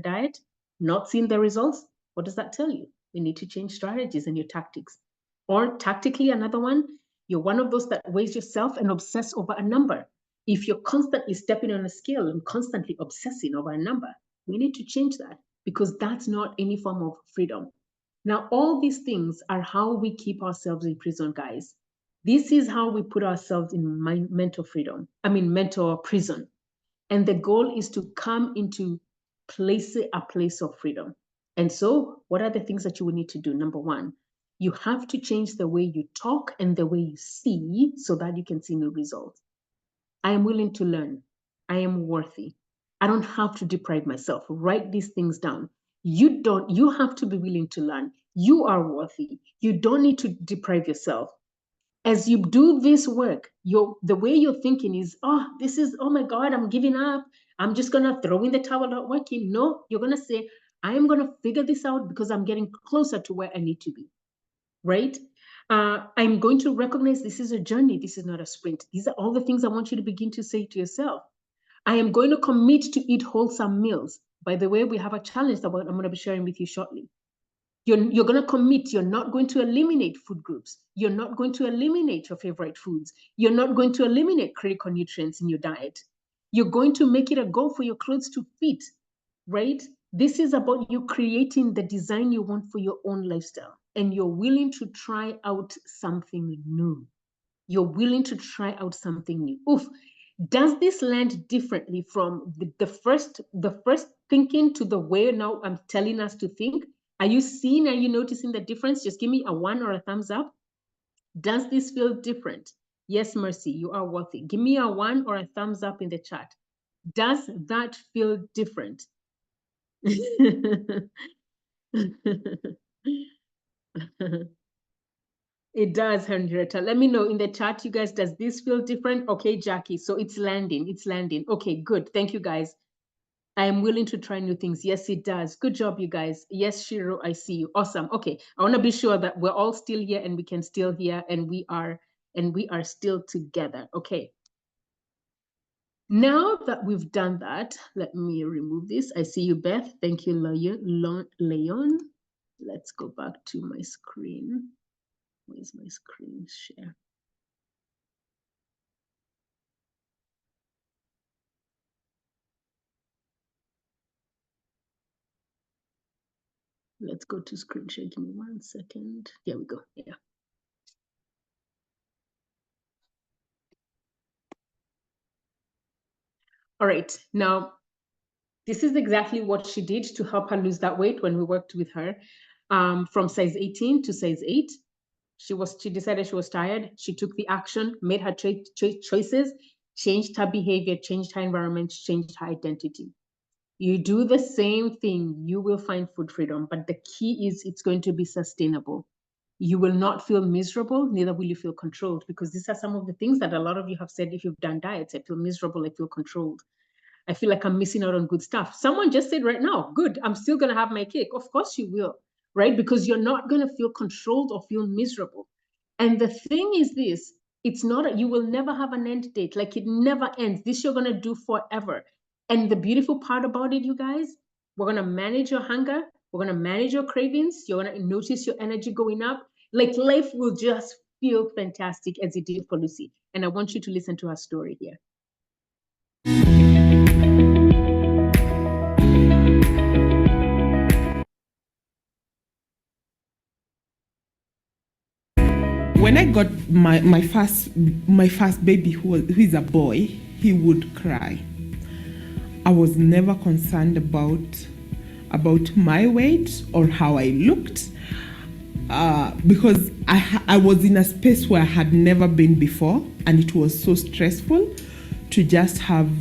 Speaker 1: diet, not seeing the results. What does that tell you? You need to change strategies and your tactics. Or tactically, another one, you're one of those that weighs yourself and obsess over a number. If you're constantly stepping on a scale and constantly obsessing over a number, we need to change that because that's not any form of freedom. Now, all these things are how we keep ourselves in prison, guys. This is how we put ourselves in mental prison. And the goal is to come into a place of freedom. And so what are the things that you will need to do? Number one, you have to change the way you talk and the way you see so that you can see new results. I am willing to learn. I am worthy. I don't have to deprive myself. Write these things down. You have to be willing to learn. You are worthy. You don't need to deprive yourself. As you do this work, the way you're thinking is, oh my God, I'm giving up. I'm just going to throw in the towel, not working. No, you're going to say, I am going to figure this out because I'm getting closer to where I need to be, right? I'm going to recognize this is a journey. This is not a sprint. These are all the things I want you to begin to say to yourself. I am going to commit to eat wholesome meals. By the way, we have a challenge that I'm going to be sharing with you shortly. You're going to commit. You're not going to eliminate food groups. You're not going to eliminate your favorite foods. You're not going to eliminate critical nutrients in your diet. You're going to make it a goal for your clothes to fit, right? This is about you creating the design you want for your own lifestyle. And you're willing to try out something new. You're willing to try out something new. Oof. Does this land differently from the first thinking to the way now I'm telling us to think? Are you noticing the difference? Just give me a 1 or a thumbs up. Does this feel different? Yes, Mercy, you are worthy. Give me a 1 or a thumbs up in the chat. Does that feel different? It does, Henrietta. Let me know in the chat, you guys, does this feel different? Okay, Jackie, so it's landing. Okay, good. Thank you, guys. I am willing to try new things. Yes, it does. Good job, you guys. Yes, Shiro, I see you. Awesome. Okay, I want to be sure that we're all still here and we can still hear and we are still together. Okay. Now that we've done that, let me remove this. I see you, Beth. Thank you, Leon. Let's go back to my screen. Where's my screen share? Let's go to screen share. Give me 1 second. There we go. Yeah. All right. Now, this is exactly what she did to help her lose that weight when we worked with her. From size 18 to size 8. She decided she was tired. She took the action, made her choices, changed her behavior, changed her environment, changed her identity. You do the same thing, you will find food freedom, but the key is it's going to be sustainable. You will not feel miserable, neither will you feel controlled, because these are some of the things that a lot of you have said. If you've done diets, I feel miserable, I feel controlled. I feel like I'm missing out on good stuff. Someone just said right now, good, I'm still going to have my cake. Of course you will, right? Because you're not going to feel controlled or feel miserable. And the thing is this, it's not, you will never have an end date. Like it never ends. This you're going to do forever. And the beautiful part about it, you guys, we're going to manage your hunger. We're going to manage your cravings. You're going to notice your energy going up. Like life will just feel fantastic as it did for Lucy. And I want you to listen to her story here.
Speaker 5: when I got my first baby, who is a boy, he would cry. I was never concerned about my weight or how I looked, because I was in a space where I had never been before, and it was so stressful to just have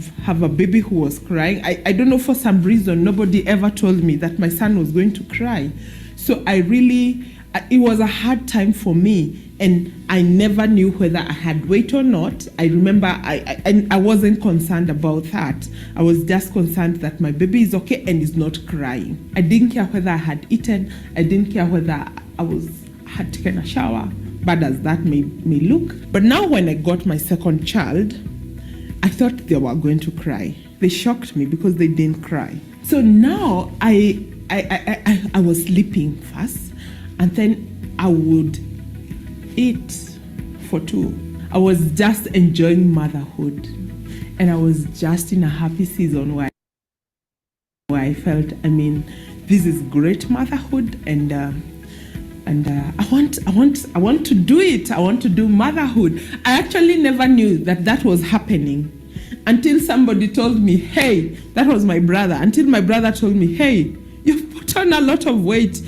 Speaker 5: a baby who was crying. I don't know, for some reason, nobody ever told me that my son was going to cry. So it was a hard time for me, and I never knew whether I had weight or not. I remember I wasn't concerned about that. I was just concerned that my baby is okay and is not crying. I didn't care whether I had eaten. I didn't care whether I had taken a shower, bad as that may look. But now when I got my second child, I thought they were going to cry. They shocked me because they didn't cry. So now I was sleeping first, and then I would eat for two. I was just enjoying motherhood, and I was just in a happy season where I felt, this is great motherhood, and I want to do it. I want to do motherhood. I actually never knew that was happening until somebody told me, hey, that was my brother. Until my brother told me, hey, you've put on a lot of weight.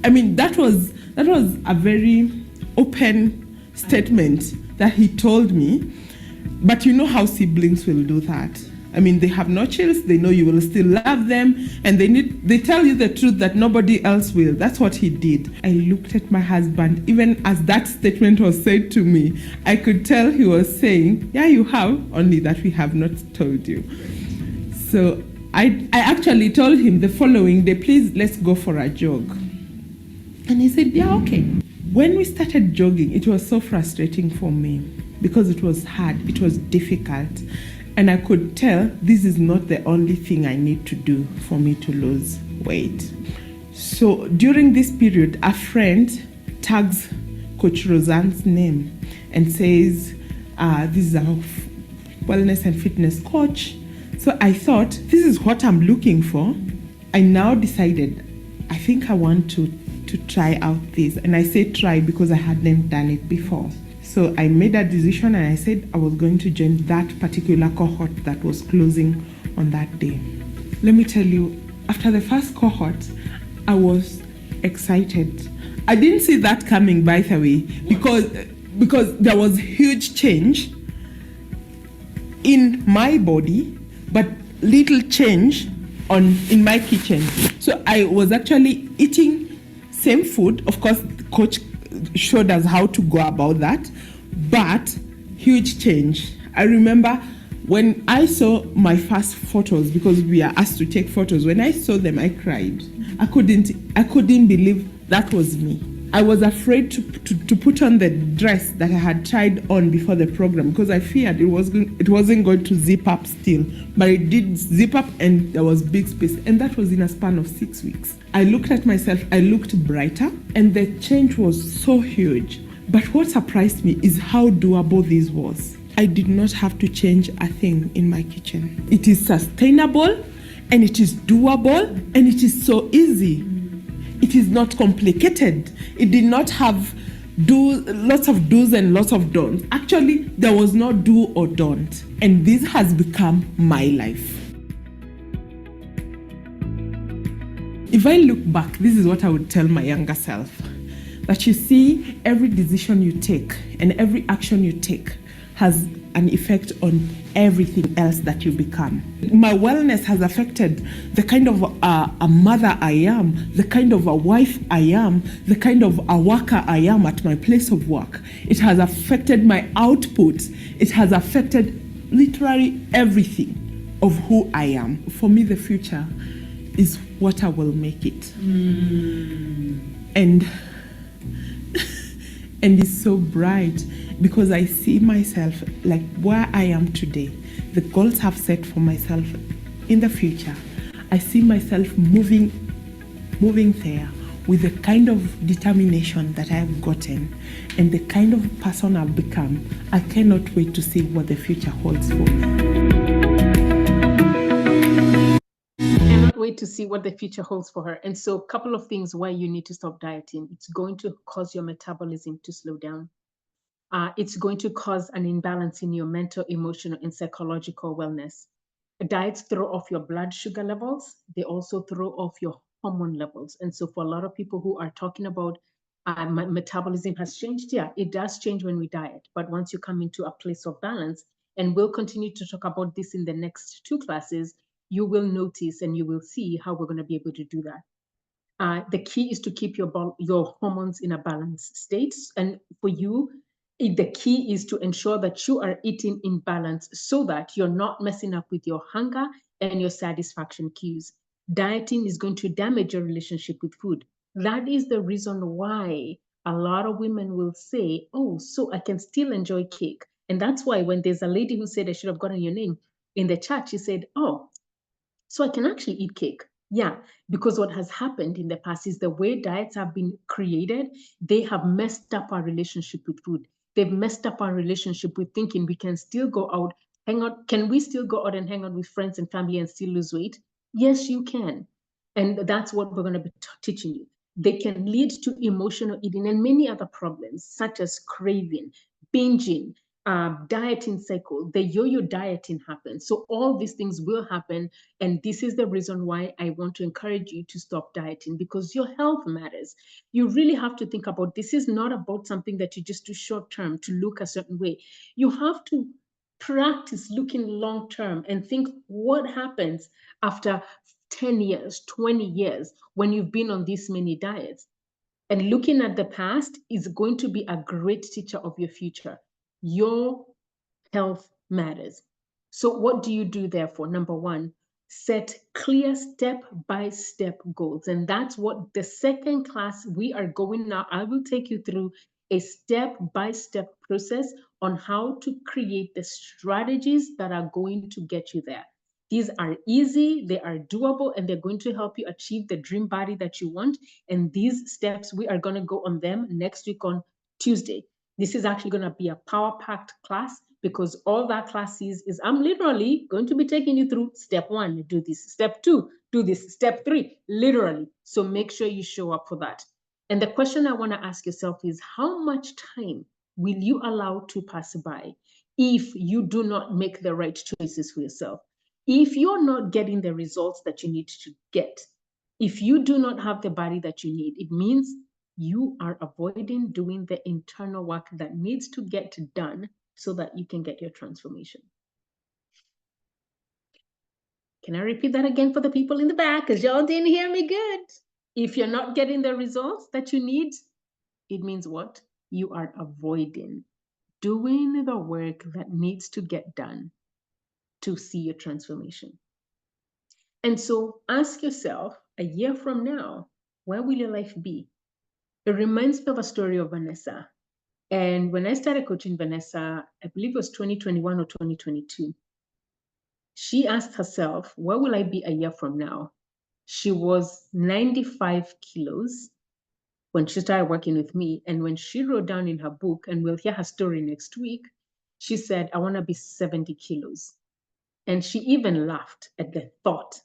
Speaker 5: That was a very open statement that he told me. But you know how siblings will do that. They have no chills. They know you will still love them, and they tell you the truth that nobody else will. That's what he did. I looked at my husband. Even as that statement was said to me, I could tell he was saying, yeah, you have, only that we have not told you. So I actually told him the following day, please, let's go for a jog. And he said, yeah, okay. When we started jogging, it was so frustrating for me because it was hard, it was difficult. And I could tell this is not the only thing I need to do for me to lose weight. So during this period, a friend tags Coach Roseanne's name and says, this is our wellness and fitness coach. So I thought, this is what I'm looking for. I now decided, I think I want to try out this. And I say try because I hadn't done it before. So I made a decision, and I said I was going to join that particular cohort that was closing on that day. Let me tell you, after the first cohort, I was excited. I didn't see that coming, by the way, because there was huge change in my body, but little change in my kitchen. So I was actually eating same food. Of course, the coach showed us how to go about that, but huge change. I remember when I saw my first photos, because we are asked to take photos, when I saw them, I cried. I couldn't believe that was me. I was afraid to put on the dress that I had tried on before the program because I feared it wasn't going to zip up still. But it did zip up, and there was big space, and that was in a span of 6 weeks. I looked at myself, I looked brighter, and the change was so huge. But what surprised me is how doable this was. I did not have to change a thing in my kitchen. It is sustainable, and it is doable, and it is so easy. It is not complicated. It did not have lots of do's and lots of don'ts. Actually, there was no do or don't. And this has become my life. If I look back, this is what I would tell my younger self. That you see, every decision you take and every action you take has an effect on everything else that you become. My wellness has affected the kind of a mother I am, the kind of a wife I am, the kind of a worker I am at my place of work. It has affected my output. It has affected literally everything of who I am. For me, the future is what I will make it. And it's so bright because I see myself like where I am today, the goals I've set for myself in the future. I see myself moving there with the kind of determination that I have gotten and the kind of person I've become. I cannot wait to see what the future holds for me.
Speaker 1: Cannot wait wait to see what the future holds for her. And so a couple of things why you need to stop dieting. It's going to cause your metabolism to slow down. It's going to cause an imbalance in your mental, emotional, and psychological wellness. Diets throw off your blood sugar levels. They also throw off your hormone levels. And so for a lot of people who are talking about my metabolism has changed, yeah, it does change when we diet. But once you come into a place of balance, and we'll continue to talk about this in the next 2 classes, you will notice and you will see how we're going to be able to do that. The key is to keep your hormones in a balanced state. And for you, the key is to ensure that you are eating in balance so that you're not messing up with your hunger and your satisfaction cues. Dieting is going to damage your relationship with food. That is the reason why a lot of women will say, oh, so I can still enjoy cake. And that's why when there's a lady who said I should have gotten your name in the chat, she said, oh, so I can actually eat cake. Yeah, because what has happened in the past is the way diets have been created, they have messed up our relationship with food. They've messed up our relationship with thinking we can still go out, hang out. Can we still go out and hang out with friends and family and still lose weight? Yes, you can. And that's what we're going to be teaching you. They can lead to emotional eating and many other problems, such as craving, binging, dieting cycle, the yo-yo dieting happens. So all these things will happen. And this is the reason why I want to encourage you to stop dieting, because your health matters. You really have to think about, this is not about something that you just do short term to look a certain way. You have to practice looking long term and think what happens after 10 years, 20 years, when you've been on this many diets. And looking at the past is going to be a great teacher of your future. Your health matters. So what do you do therefore? Number one, set clear step-by-step goals. And that's what the second class we are going now. I will take you through a step-by-step process on how to create the strategies that are going to get you there. These are easy, they are doable, and they're going to help you achieve the dream body that you want. And these steps, we are going to go on them next week on Tuesday. This is actually going to be a power-packed class, because all that class is I'm literally going to be taking you through step 1, do this, step 2, do this, step 3, literally. So make sure you show up for that. And the question I want to ask yourself is, how much time will you allow to pass by if you do not make the right choices for yourself? If you're not getting the results that you need to get, if you do not have the body that you need, it means you are avoiding doing the internal work that needs to get done so that you can get your transformation. Can I repeat that again for the people in the back? Because y'all didn't hear me good. If you're not getting the results that you need, it means what? You are avoiding doing the work that needs to get done to see your transformation. And so ask yourself, a year from now, where will your life be? It reminds me of a story of Vanessa. And when I started coaching Vanessa, I believe it was 2021 or 2022, she asked herself, where will I be a year from now? She was 95 kilos when she started working with me. And when she wrote down in her book, and we'll hear her story next week, she said, I want to be 70 kilos. And she even laughed at the thought,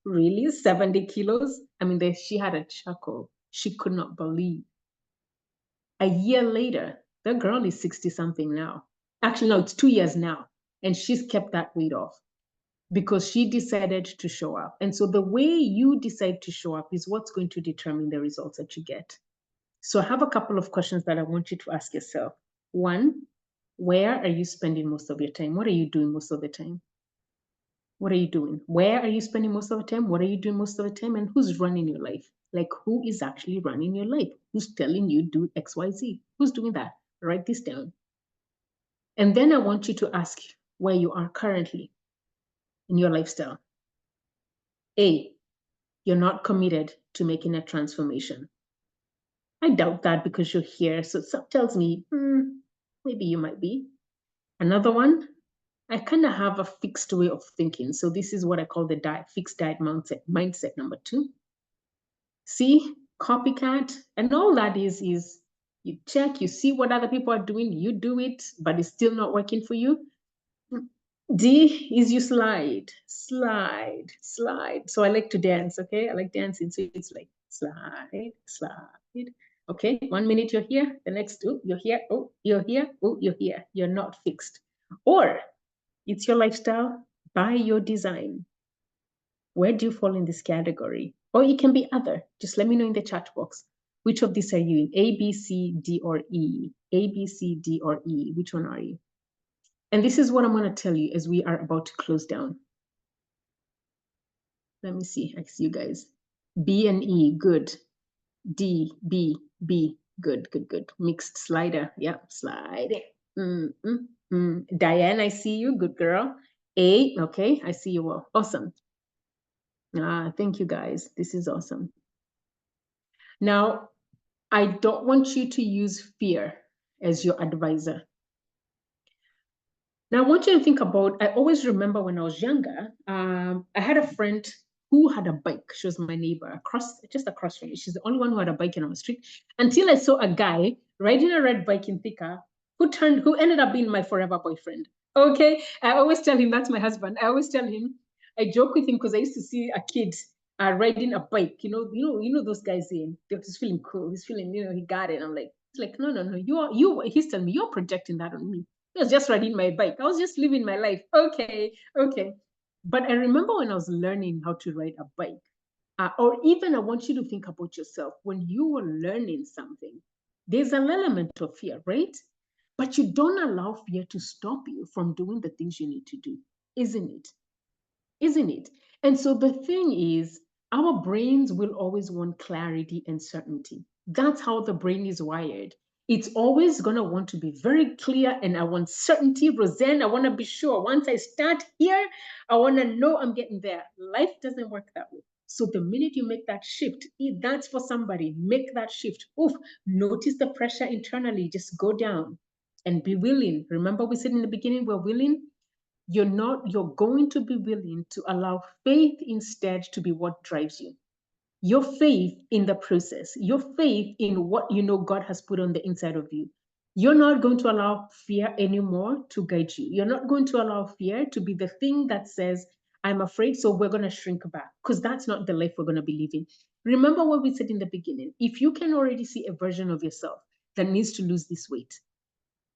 Speaker 1: really, 70 kilos? I mean, she had a chuckle. She could not believe. A year later, the girl is 60-something now. Actually, no, it's 2 years now. And she's kept that weight off because she decided to show up. And so the way you decide to show up is what's going to determine the results that you get. So I have a couple of questions that I want you to ask yourself. One, where are you spending most of your time? What are you doing most of the time? What are you doing? Where are you spending most of the time? What are you doing most of the time? And who's running your life? Like, who is actually running your life? Who's telling you do X, Y, Z? Who's doing that? Write this down. And then I want you to ask where you are currently in your lifestyle. A, you're not committed to making a transformation. I doubt that because you're here. So it tells me, maybe you might be. Another one, I kind of have a fixed way of thinking. So this is what I call the fixed diet mindset number 2. See, copycat, and all that is you check, you see what other people are doing, you do it, but it's still not working for you. D is you slide, slide, slide. So I like to dance, okay? I like dancing. So it's like slide, slide. Okay, 1 minute you're here, the next, oh, you're here, oh, you're here, oh, you're here. You're not fixed. Or it's your lifestyle by your design. Where do you fall in this category? Or it can be other. Just let me know in the chat box. Which of these are you in? A, B, C, D, or E? A, B, C, D, or E? Which one are you? And this is what I'm going to tell you as we are about to close down. Let me see. I see you guys. B and E, good. D, B, B, good, good, good. Mixed slider. Yeah, slide it. Diane, I see you. Good girl. A, okay. I see you well. Awesome. Thank you, guys. This is awesome. Now, I don't want you to use fear as your advisor. Now, I want you to think about, I always remember when I was younger, I had a friend who had a bike. She was my neighbor, just across from me. She's the only one who had a bike in our street, until I saw a guy riding a red bike in Thika who ended up being my forever boyfriend. Okay, I always tell him that's my husband. I always tell him, I joke with him because I used to see a kid riding a bike. You know those guys in. He's feeling cool. He's feeling, he got it. I'm like, it's like, no. You. He's telling me you're projecting that on me. I was just riding my bike. I was just living my life. Okay. But I remember when I was learning how to ride a bike, or even I want you to think about yourself when you were learning something. There's an element of fear, right? But you don't allow fear to stop you from doing the things you need to do, isn't it? Isn't it? And so the thing is, our brains will always want clarity and certainty. That's how the brain is wired. It's always going to want to be very clear, and I want certainty. Roseanne, I want to be sure. Once I start here, I want to know I'm getting there. Life doesn't work that way. So the minute you make that shift, if that's for somebody, make that shift. Oof, notice the pressure internally. Just go down and be willing. Remember we said in the beginning, we're willing. You're going to be willing to allow faith instead to be what drives you. Your faith in the process, your faith in what God has put on the inside of you. You're not going to allow fear anymore to guide you. You're not going to allow fear to be the thing that says, I'm afraid, so we're going to shrink back, because that's not the life we're going to be living. Remember what we said in the beginning. If you can already see a version of yourself that needs to lose this weight,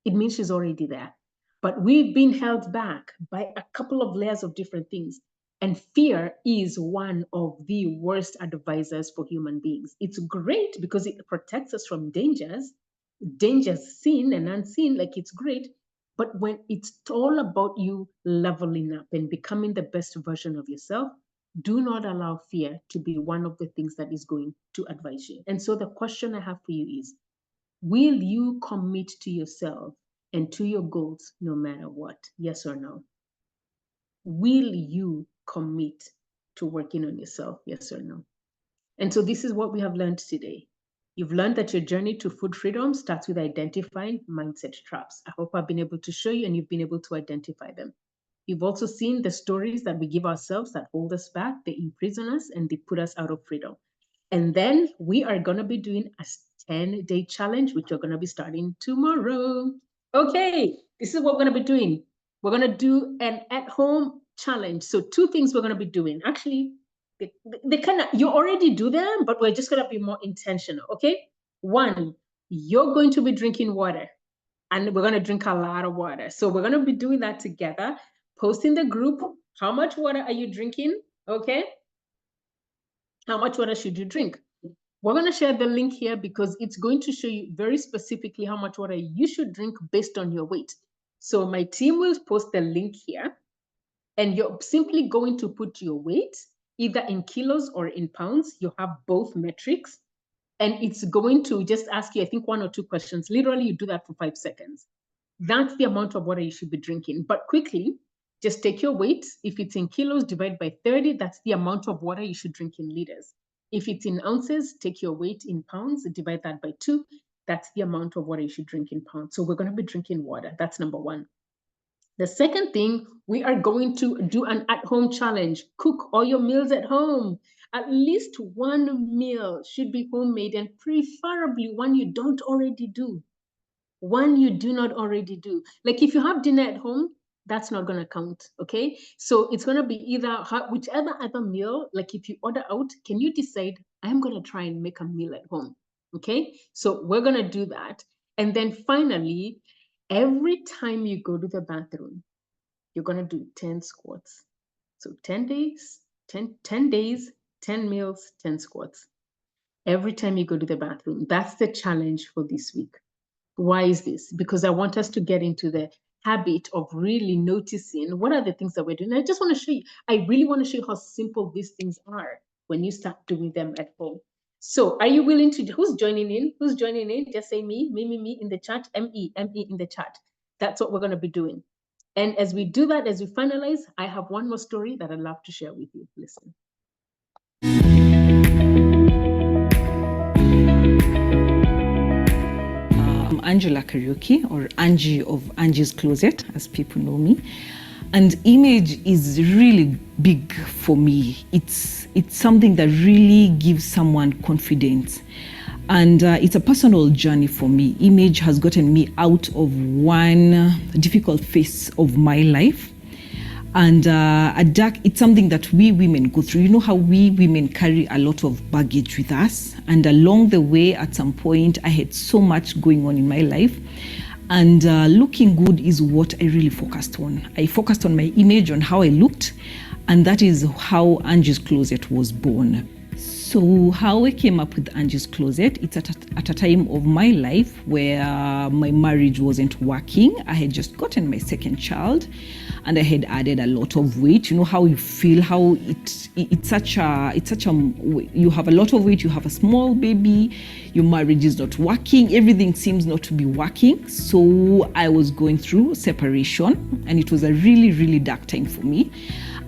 Speaker 1: it means she's already there. But we've been held back by a couple of layers of different things. And fear is one of the worst advisors for human beings. It's great because it protects us from dangers seen and unseen, like it's great. But when it's all about you leveling up and becoming the best version of yourself, do not allow fear to be one of the things that is going to advise you. And so the question I have for you is, will you commit to yourself and to your goals no matter what? Yes or no? Will you commit to working on yourself? Yes or no? And so this is what we have learned today. You've learned that your journey to food freedom starts with identifying mindset traps. I hope I've been able to show you and you've been able to identify them. You've also seen the stories that we give ourselves that hold us back, they imprison us, and they put us out of freedom. And then we are going to be doing a 10-day challenge, which we're going to be starting tomorrow. Okay, this is what we're going to be doing. We're going to do an at-home challenge. So 2 things we're going to be doing. Actually, they kind of, you already do them, but we're just going to be more intentional, okay? 1, you're going to be drinking water, and we're going to drink a lot of water. So we're going to be doing that together. Post in the group, how much water are you drinking, okay? How much water should you drink? We're going to share the link here because it's going to show you very specifically how much water you should drink based on your weight. So my team will post the link here, and you're simply going to put your weight either in kilos or in pounds. You have both metrics, and it's going to just ask you, I think, 1 or 2 questions. Literally, you do that for 5 seconds. That's the amount of water you should be drinking. But quickly, just take your weight. If it's in kilos, divide by 30. That's the amount of water you should drink in liters. If it's in ounces, take your weight in pounds, divide that by 2. That's the amount of water you should drink in pounds. So we're going to be drinking water. That's number 1. The second thing, we are going to do an at-home challenge. Cook all your meals at home. At least 1 meal should be homemade, and preferably one you don't already do. One you do not already do. Like if you have dinner at home, that's not going to count. Okay. So it's going to be either whichever other meal, like if you order out, can you decide, I'm going to try and make a meal at home? Okay. So we're going to do that. And then finally, every time you go to the bathroom, you're going to do 10 squats. So 10 days, 10 days, 10 meals, 10 squats. Every time you go to the bathroom, that's the challenge for this week. Why is this? Because I want us to get into the habit of really noticing what are the things that we're doing. I just want to show you, I really want to show you how simple these things are when you start doing them at home. So are you willing to, who's joining in? Who's joining in? Just say me in the chat, me in the chat. That's what we're going to be doing. And as we do that, as we finalize, I have one more story that I'd love to share with you. Listen.
Speaker 6: Angela Kariuki, or Angie of Angie's Closet, as people know me. And image is really big for me. It's something that really gives someone confidence. And it's a personal journey for me. Image has gotten me out of one difficult phase of my life. And it's something that we women go through. You know how we women carry a lot of baggage with us. And along the way, at some point, I had so much going on in my life. And looking good is what I really focused on. I focused on my image, on how I looked. And that is how Angie's Closet was born. So how I came up with Angie's Closet, it's at a time of my life where my marriage wasn't working. I had just gotten my second child and I had added a lot of weight. You know how you feel, how it's such a, you have a lot of weight, you have a small baby, your marriage is not working, everything seems not to be working. So I was going through separation and it was a really, really dark time for me.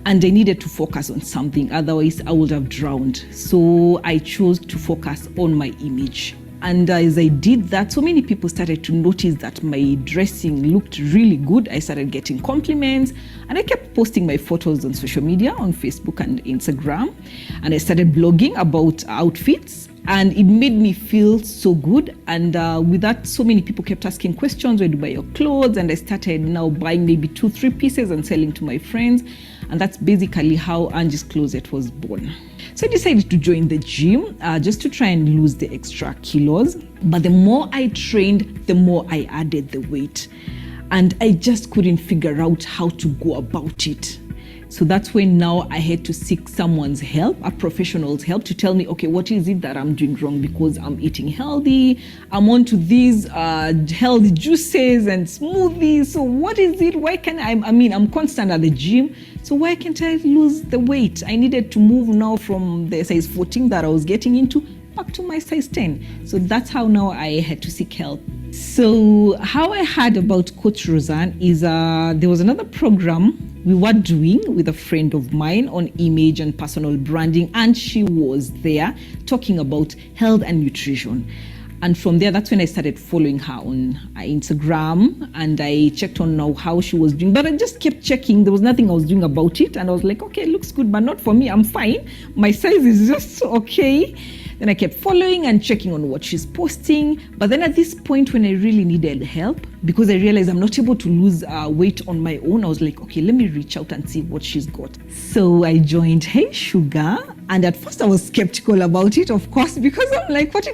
Speaker 6: And I needed to focus on something, otherwise I would have drowned. So I chose to focus on my image. And as I did that, so many people started to notice that my dressing looked really good. I started getting compliments and I kept posting my photos on social media, on Facebook and Instagram. And I started blogging about outfits. And it made me feel so good. And with that, so many people kept asking questions, where do you buy your clothes? And I started now buying maybe 2-3 pieces and selling to my friends. And that's basically how Angie's Closet was born. So I decided to join the gym just to try and lose the extra kilos. But the more I trained, the more I added the weight. And I just couldn't figure out how to go about it. So that's when now I had to seek someone's help, a professional's help, to tell me, okay, what is it that I'm doing wrong? Because I'm eating healthy, I'm onto these healthy juices and smoothies. So what is it? Why can I'm constant at the gym. So why can't I lose the weight? I needed to move now from the size 14 that I was getting into back to my size 10. So that's how now I had to seek help. So how I heard about Coach Roseanne is there was another program we were doing with a friend of mine on image and personal branding, and she was there talking about health and nutrition. And from there, that's when I started following her on Instagram, and I checked on now how she was doing. But I just kept checking. There was nothing I was doing about it. And I was like, okay, it looks good, but not for me. I'm fine. My size is just okay. Then I kept following and checking on what she's posting. But then at this point when I really needed help, because I realized I'm not able to lose weight on my own, I was like, okay, let me reach out and see what she's got. So I joined Hey Sugar. And at first I was skeptical about it, of course, because I'm like, what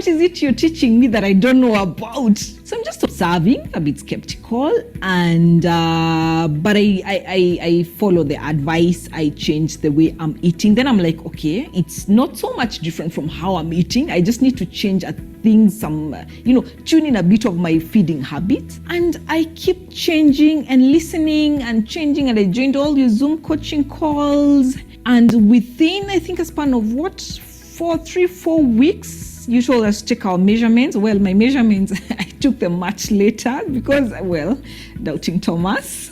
Speaker 6: is it you're teaching me that I don't know about? So I'm just observing, a bit skeptical. And but I follow the advice. I changed the way I'm eating. Then I'm like, okay, it's not so much different from how I'm eating. I just need to change things, tune in a bit of my feeding habits. And I keep changing and listening and changing. And I joined all your Zoom coaching calls. And within, I think, a span of 3-4 weeks, you told us to check our measurements. Well, my measurements, I took them much later because, doubting Thomas.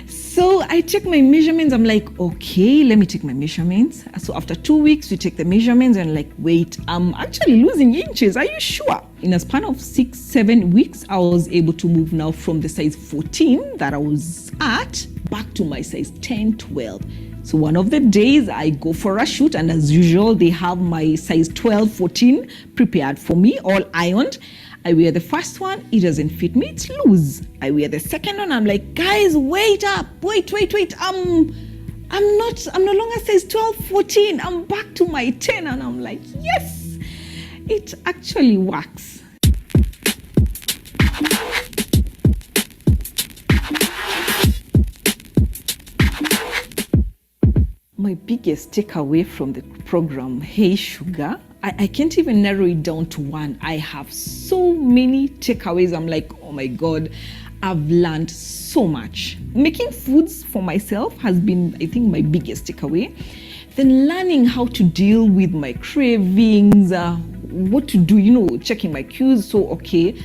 Speaker 6: So I checked my measurements. I'm like, okay, let me take my measurements. So after 2 weeks, we take the measurements and like, wait, I'm actually losing inches. Are you sure? In a span of 6-7 weeks, I was able to move now from the size 14 that I was at back to my size 10-12. So one of the days I go for a shoot, and as usual, they have my size 12, 14 prepared for me, all ironed. I wear the first one, it doesn't fit me, it's loose. I wear the second one, I'm like, guys, wait up, wait. I'm no longer size 12, 14. I'm back to my 10, and I'm like, yes, it actually works. My biggest takeaway from the program, Hey Sugar, I can't even narrow it down to one. I have so many takeaways. I'm like, oh my God, I've learned so much. Making foods for myself has been, I think, my biggest takeaway. Then learning how to deal with my cravings, what to do, checking my cues. So, okay,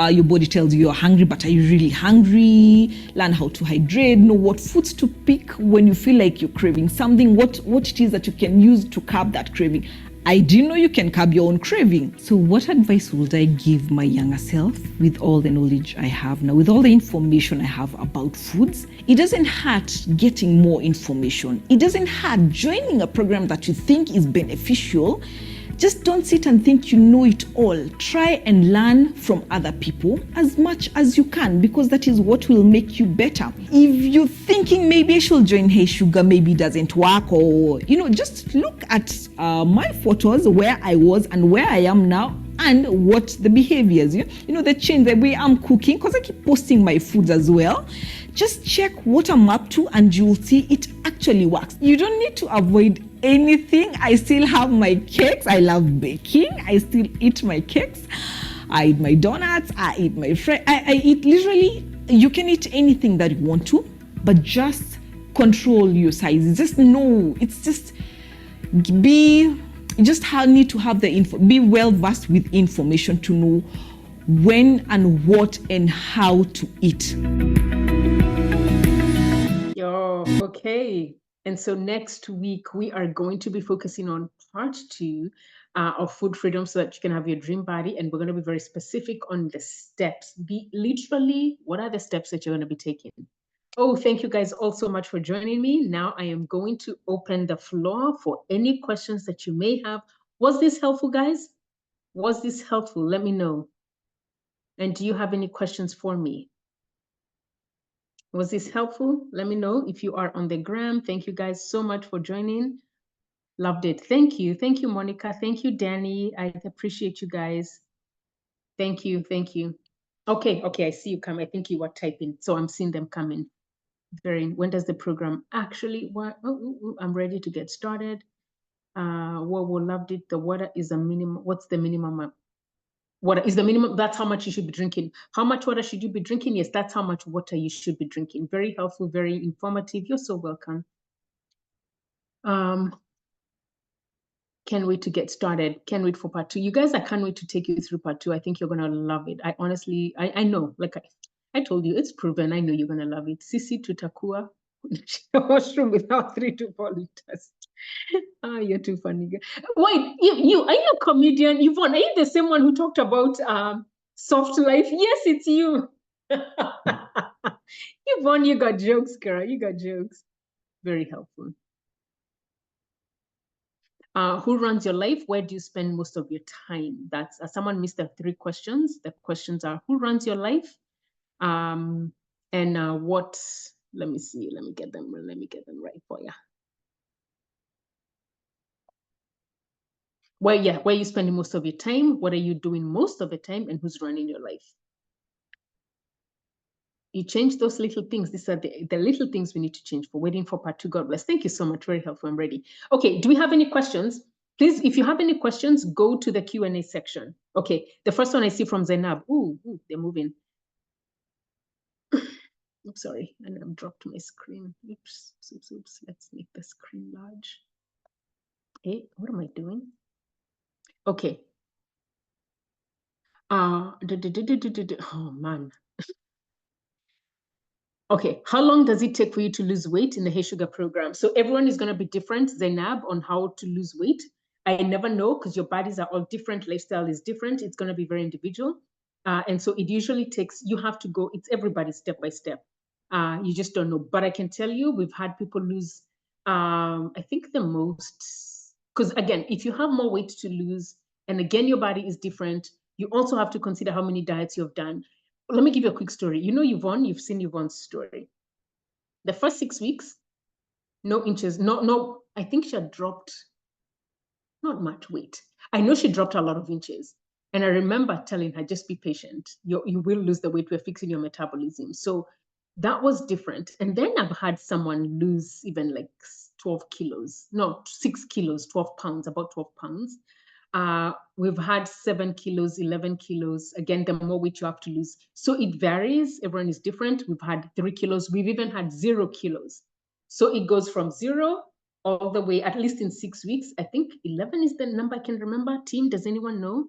Speaker 6: your body tells you you're hungry, but are you really hungry? Learn how to hydrate, know what foods to pick when you feel like you're craving something, what it is that you can use to curb that craving. I didn't know you can curb your own craving. So what advice would I give my younger self with all the knowledge I have now, with all the information I have about foods? It doesn't hurt getting more information. It doesn't hurt joining a program that you think is beneficial. Just don't sit and think you know it all. Try and learn from other people as much as you can, because that is what will make you better. If you're thinking maybe I should join Hey Sugar, maybe it doesn't work, or just look at my photos, where I was and where I am now, and what the behaviors, the change, the way I'm cooking, because I keep posting my foods as well. Just check what I'm up to and you'll see it actually works. You don't need to avoid anything. I still have my cakes. I love baking. I still eat my cakes. I eat my donuts. I eat my I eat literally, you can eat anything that you want to, but just control your size. Just know, it's just need to have the info, be well versed with information to know when and what and how to eat.
Speaker 1: Okay. And so next week, we are going to be focusing on part 2 of food freedom, so that you can have your dream body. And we're going to be very specific on the steps. What are the steps that you're going to be taking? Oh, thank you guys all so much for joining me. Now I am going to open the floor for any questions that you may have. Was this helpful, guys? Was this helpful? Let me know. And do you have any questions for me? Was this helpful? Let me know if you are on the gram. Thank you guys so much for joining. Loved it. Thank you. Thank you, Monica. Thank you, Danny. I appreciate you guys. Thank you. Thank you. Okay. I see you come. I think you were typing, so I'm seeing them coming. When does the program actually work? I'm ready to get started. Loved it. The water is a minimum. What's the minimum? Water is the minimum. That's how much you should be drinking. How much water should you be drinking? Yes, that's how much water you should be drinking. Very helpful, very informative. You're so welcome. Can't wait to get started. Can't wait for part 2. You guys, I can't wait to take you through part 2. I think you're going to love it. I honestly, I know, like I told you, it's proven. I know you're going to love it. Sisi tutakua washroom without 3 to 4 liters. You're too funny. Wait, are you a comedian? Yvonne, are you the same one who talked about soft life? Yes, it's you. Yvonne, you got jokes, girl. You got jokes. Very helpful. Who runs your life? Where do you spend most of your time? That's someone missed the 3 questions. The questions are: who runs your life? And what? Let me see. Let me get them right for you. Where you spending most of your time? What are you doing most of the time? And who's running your life? You change those little things. These are the little things we need to change for waiting for part 2. God bless. Thank you so much. Very helpful. I'm ready. Okay. Do we have any questions? Please, if you have any questions, go to the Q&A section. Okay. The first one I see from Zainab. Ooh, they're moving. I'm sorry. And I've dropped my screen. Oops. Let's make the screen large. Hey, what am I doing? Okay. Oh, man. Okay, how long does it take for you to lose weight in the Hey Sugar program? So everyone is going to be different, Zainab, on how to lose weight. I never know, because your bodies are all different, lifestyle is different. It's going to be very individual. And so it usually takes, you have to go, it's everybody step by step. You just don't know. But I can tell you, we've had people lose, I think the most, because again, if you have more weight to lose, and again, your body is different, You also have to consider how many diets you've done. Let me give you a quick story. You know Yvonne, you've seen Yvonne's story. The first 6 weeks, no inches, no, I think she had dropped not much weight. I know she dropped a lot of inches. And I remember telling her, just be patient. You will lose the weight. We're fixing your metabolism. So that was different. And then I've had someone lose even like 12 kilos, no, 6 kilos, 12 pounds, about 12 pounds. We've had 7 kilos, 11 kilos. Again, the more weight you have to lose. So it varies. Everyone is different. We've had 3 kilos. We've even had 0 kilos. So it goes from 0 all the way, at least in 6 weeks. I think 11 is the number I can remember. Team, does anyone know?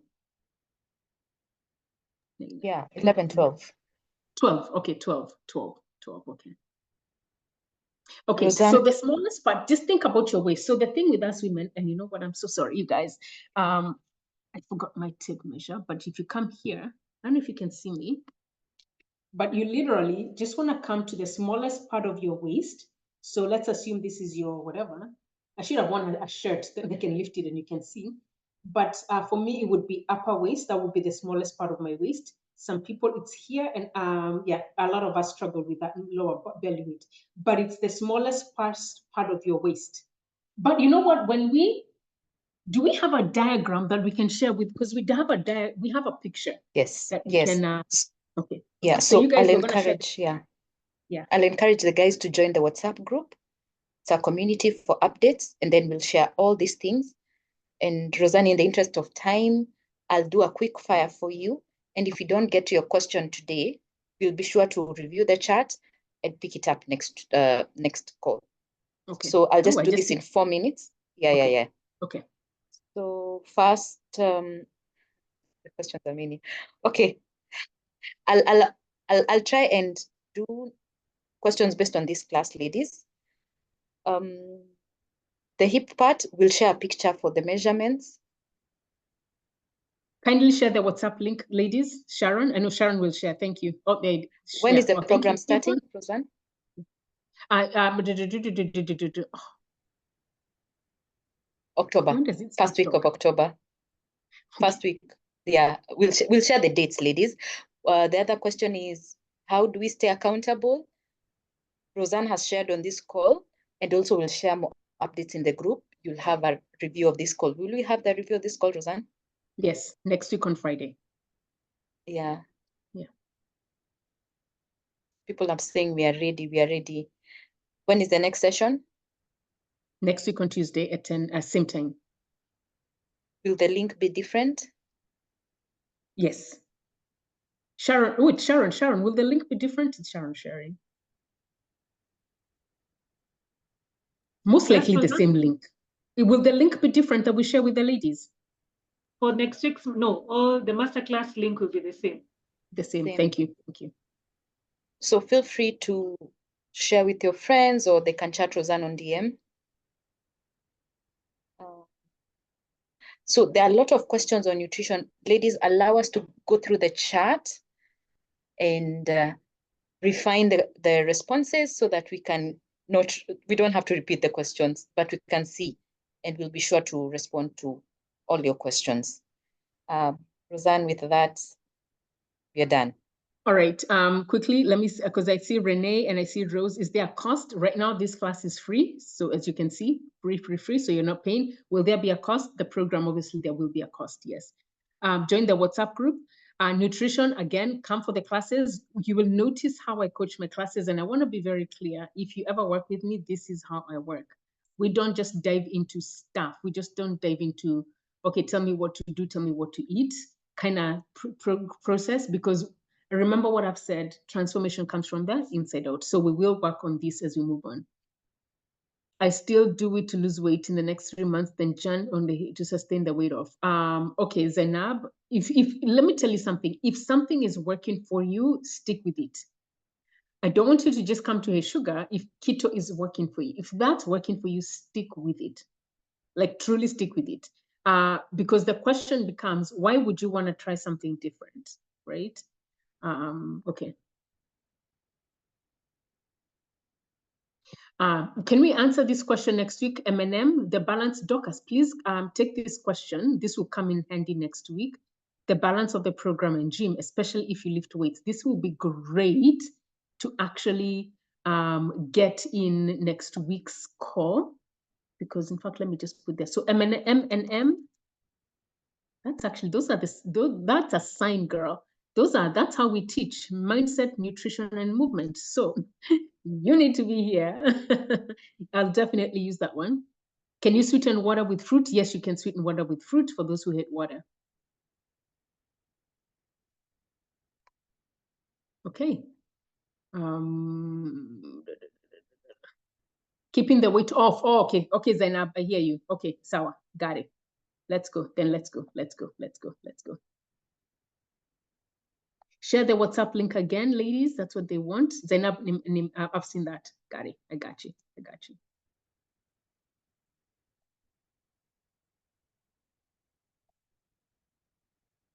Speaker 2: Yeah, 11, 12.
Speaker 1: 12, okay, 12, okay. Okay,
Speaker 2: Roseanne?
Speaker 1: so the smallest part, just think about your waist. So the thing with us women, and you know what, I'm so sorry, you guys. I forgot my tape measure, but if you come here, I don't know if you can see me, but you literally just want to come to the smallest part of your waist. So let's assume this is your whatever. I should have worn a shirt that they can lift it and you can see. But for me, it would be upper waist. That would be the smallest part of my waist. Some people, it's here. And yeah, a lot of us struggle with that lower belly weight. But it's the smallest part of your waist. But you know what? Do we have a diagram that we can share with? Because we have a picture.
Speaker 2: Yes.
Speaker 1: That we
Speaker 2: Yes.
Speaker 1: can, okay.
Speaker 2: Yeah.
Speaker 1: Okay.
Speaker 2: So
Speaker 1: you guys
Speaker 2: I'll
Speaker 1: were gonna share
Speaker 2: encourage, yeah.
Speaker 1: Yeah.
Speaker 2: I'll encourage the guys to join the WhatsApp group. It's a community for updates, and then we'll share all these things. And Roseanne, in the interest of time, I'll do a quick fire for you. And if you don't get to your question today, we'll be sure to review the chat and pick it up next call.
Speaker 1: Okay.
Speaker 2: So I'll just
Speaker 1: I
Speaker 2: do this in 4 minutes. Yeah,
Speaker 1: Okay.
Speaker 2: yeah.
Speaker 1: Okay.
Speaker 2: So first, the questions are many. Okay, I'll try and do questions based on this class, ladies. The hip part, we'll share a picture for the measurements.
Speaker 1: Kindly share the WhatsApp link, ladies. Sharon, I know Sharon will share. Thank you. Okay.
Speaker 2: When is the
Speaker 1: thank
Speaker 2: program
Speaker 1: you.
Speaker 2: starting, Roseanne? October.
Speaker 1: When does it
Speaker 2: First week of October. First week. Yeah, we'll share the dates, ladies. The other question is, how do we stay accountable? Roseanne has shared on this call, and also will share more updates in the group. You'll have a review of this call. Will we have the review of this call, Roseanne?
Speaker 1: Yes, next week on Friday.
Speaker 2: Yeah.
Speaker 1: Yeah.
Speaker 2: People are saying we are ready. We are ready. When is the next session?
Speaker 1: Next week on Tuesday at 10, same time.
Speaker 2: Will the link be different?
Speaker 1: Yes. Sharon, wait, Sharon, will the link be different? It's Sharon sharing. Most likely the same link. Will the link be different that we share with the ladies?
Speaker 4: For next week's, no, all the masterclass link will be the same.
Speaker 1: The same. Thank you. Thank you.
Speaker 2: So feel free to share with your friends, or they can chat Roseanne on DM. So there are a lot of questions on nutrition. Ladies, allow us to go through the chat and refine the responses so that we don't have to repeat the questions, but we can see, and we'll be sure to respond to all your questions. Roseanne, with that, we are done.
Speaker 1: All right, quickly, let me, because I see Renee and I see Rose. Is there a cost? Right now, this class is free. So as you can see, free, so you're not paying. Will there be a cost? The program, obviously, there will be a cost, yes. Join the WhatsApp group. Nutrition, again, come for the classes. You will notice how I coach my classes. And I want to be very clear. If you ever work with me, this is how I work. We don't just dive into stuff. We just don't dive into, okay, tell me what to do, tell me what to eat, kind of process, because remember what I've said, transformation comes from the inside out. So we will work on this as we move on. I still do it to lose weight in the next 3 months, then Jan only to sustain the weight off. Okay, Zainab, if let me tell you something. If something is working for you, stick with it. I don't want you to just come to a sugar if keto is working for you. If that's working for you, stick with it. Like truly stick with it. Because the question becomes, why would you want to try something different, right? Okay. Can we answer this question next week? M&M, the balanced Dorcas, please take this question. This will come in handy next week. the balance of the program and gym, especially if you lift weights. This will be great to actually get in next week's call, because in fact, let me just put there. So M&M, that's actually, that's a sign, girl. That's how we teach mindset, nutrition, and movement. So you need to be here. I'll definitely use that one. Can you sweeten water with fruit? Yes, you can sweeten water with fruit for those who hate water. Okay. Keeping the weight off. Oh, okay. Okay, Zainab, I hear you. Okay, Sawa, got it. Let's go. Then let's go. Let's go. Let's go. Let's go. Share the WhatsApp link again, ladies. That's what they want. Zainab, I've seen that. Got it. I got you. I got you.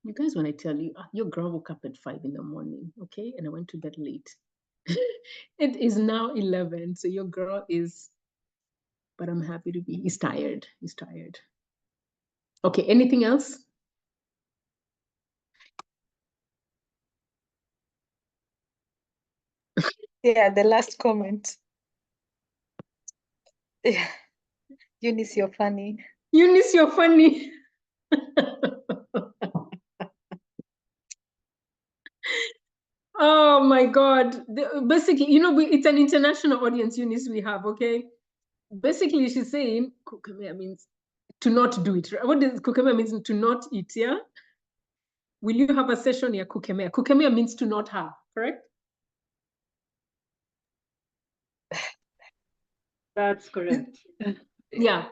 Speaker 1: You guys, when I tell you, your girl woke up at 5 in the morning, okay? And I went to bed late. It is now 11, so your girl is, but I'm happy to be, he's tired. He's tired. Okay, anything else?
Speaker 2: Yeah, the last comment. Yeah. Eunice, you're funny.
Speaker 1: Eunice, you're funny. Oh my God. Basically, you know, it's an international audience, Eunice, we have, okay? Basically, she's saying, kukemea means to not do it. What does kukemea means? To not eat, yeah? Will you have a session here, kukemea? Kukemea means to not have, correct?
Speaker 4: That's correct.
Speaker 1: Yeah.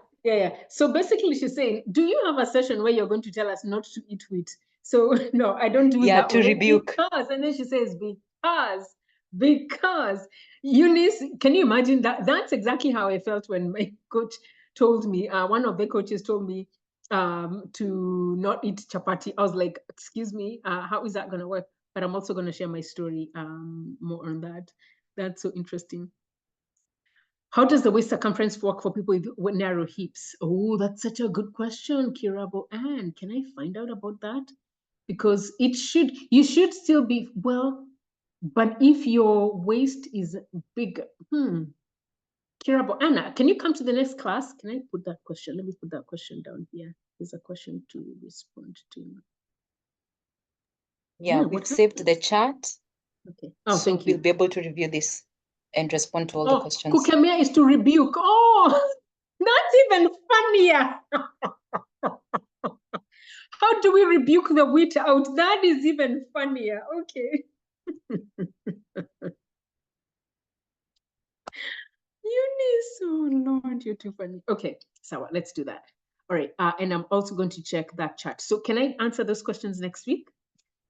Speaker 1: So basically, she's saying, do you have a session where you're going to tell us not to eat wheat? So no, I don't do that.
Speaker 2: Yeah, to rebuke.
Speaker 1: Because, and then she says, because Eunice, can you imagine that? That's exactly how I felt when my coach told me, one of the coaches told me to not eat chapati. I was like, excuse me, how is that going to work? But I'm also going to share my story more on that. That's so interesting. How does the waist circumference work for people with narrow hips? Oh, that's such a good question, Kirabo. Anne, can I find out about that? Because you should still be, well, but if your waist is big, Kirabo, Anna, can you come to the next class? Can I put that question? Let me put that question down here. There's a question to respond to.
Speaker 2: Yeah, we've saved the chat.
Speaker 1: Okay. Oh,
Speaker 2: so
Speaker 1: thank you.
Speaker 2: We'll be able to review this and respond to all the questions.
Speaker 1: Kukemea is to rebuke. Oh, that's even funnier. How do we rebuke the wheat out? That is even funnier. Okay. Eunice, oh Lord, you're too funny. Okay, so let's do that. All right, and I'm also going to check that chat. So can I answer those questions next week?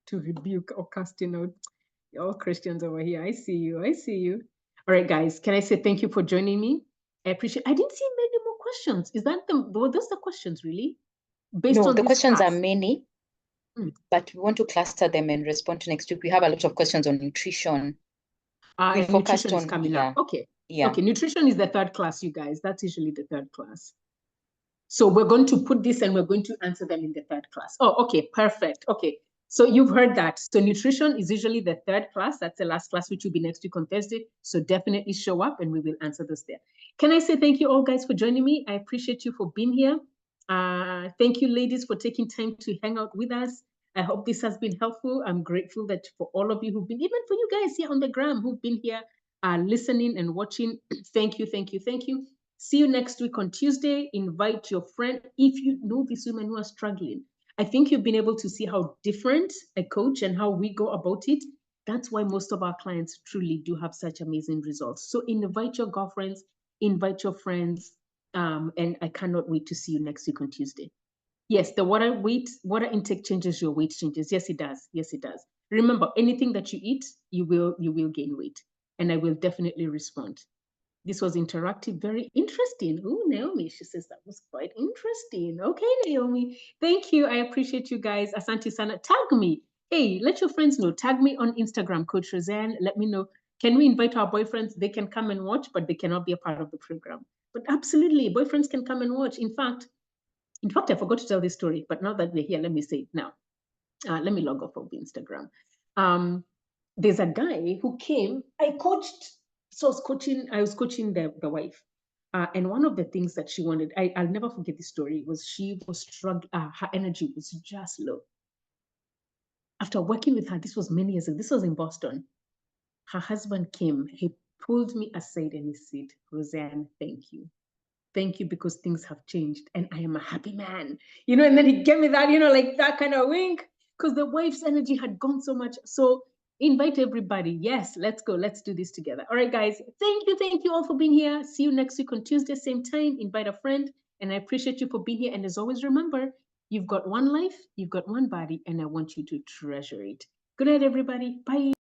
Speaker 1: To rebuke or casting out. All Christians over here. I see you. I see you. All right, guys, can I say thank you for joining me? I appreciate. I didn't see many more questions. Is that were those the questions really? Based
Speaker 2: no,
Speaker 1: on
Speaker 2: the questions
Speaker 1: class?
Speaker 2: are many, but we want to cluster them and respond to next week. We have a lot of questions on nutrition. We focused
Speaker 1: nutrition
Speaker 2: on
Speaker 1: is coming up. Okay.
Speaker 2: Yeah.
Speaker 1: Okay, nutrition is the third class, you guys. That's usually the third class. So we're going to put this and we're going to answer them in the third class. Oh, okay, perfect. Okay. So you've heard that. So nutrition is usually the third class. That's the last class, which will be next week on Thursday. So definitely show up and we will answer those there. Can I say thank you all guys for joining me? I appreciate you for being here. Thank you ladies for taking time to hang out with us. I hope this has been helpful. I'm grateful that for all of you who've been, even for you guys here on the gram who've been here listening and watching. Thank you, thank you, thank you. See you next week on Tuesday. Invite your friend. If you know these women who are struggling, I think you've been able to see how different I coach and how we go about it. That's why most of our clients truly do have such amazing results. So invite your girlfriends, invite your friends, and I cannot wait to see you next week on Tuesday. Yes, the water intake changes, your weight changes. Yes, it does. Yes, it does. Remember, anything that you eat, you will gain weight, and I will definitely respond. This was interactive, very interesting. Oh, Naomi, she says that was quite interesting. Okay, Naomi, thank you. I appreciate you guys. Asante Sana, tag me. Hey, let your friends know. Tag me on Instagram, Coach Roseanne. Let me know. Can we invite our boyfriends? They can come and watch, but they cannot be a part of the program. But absolutely, boyfriends can come and watch. In fact, I forgot to tell this story, but now that we're here, let me say it now. let me log off of Instagram. There's a guy who came, I was coaching the wife. And one of the things that she wanted, I'll never forget the story, was she was struggling, her energy was just low. After working with her, this was many years ago, this was in Boston. Her husband came, he pulled me aside and he said, Roseanne, thank you. Thank you, because things have changed and I am a happy man. And then he gave me that, like that kind of wink, because the wife's energy had gone so much. So invite everybody. Yes, let's go. Let's do this together. All right, guys. Thank you all for being here. See you next week on Tuesday, same time. Invite a friend. And I appreciate you for being here. And as always, remember, you've got one life, you've got one body, and I want you to treasure it. Good night, everybody. Bye.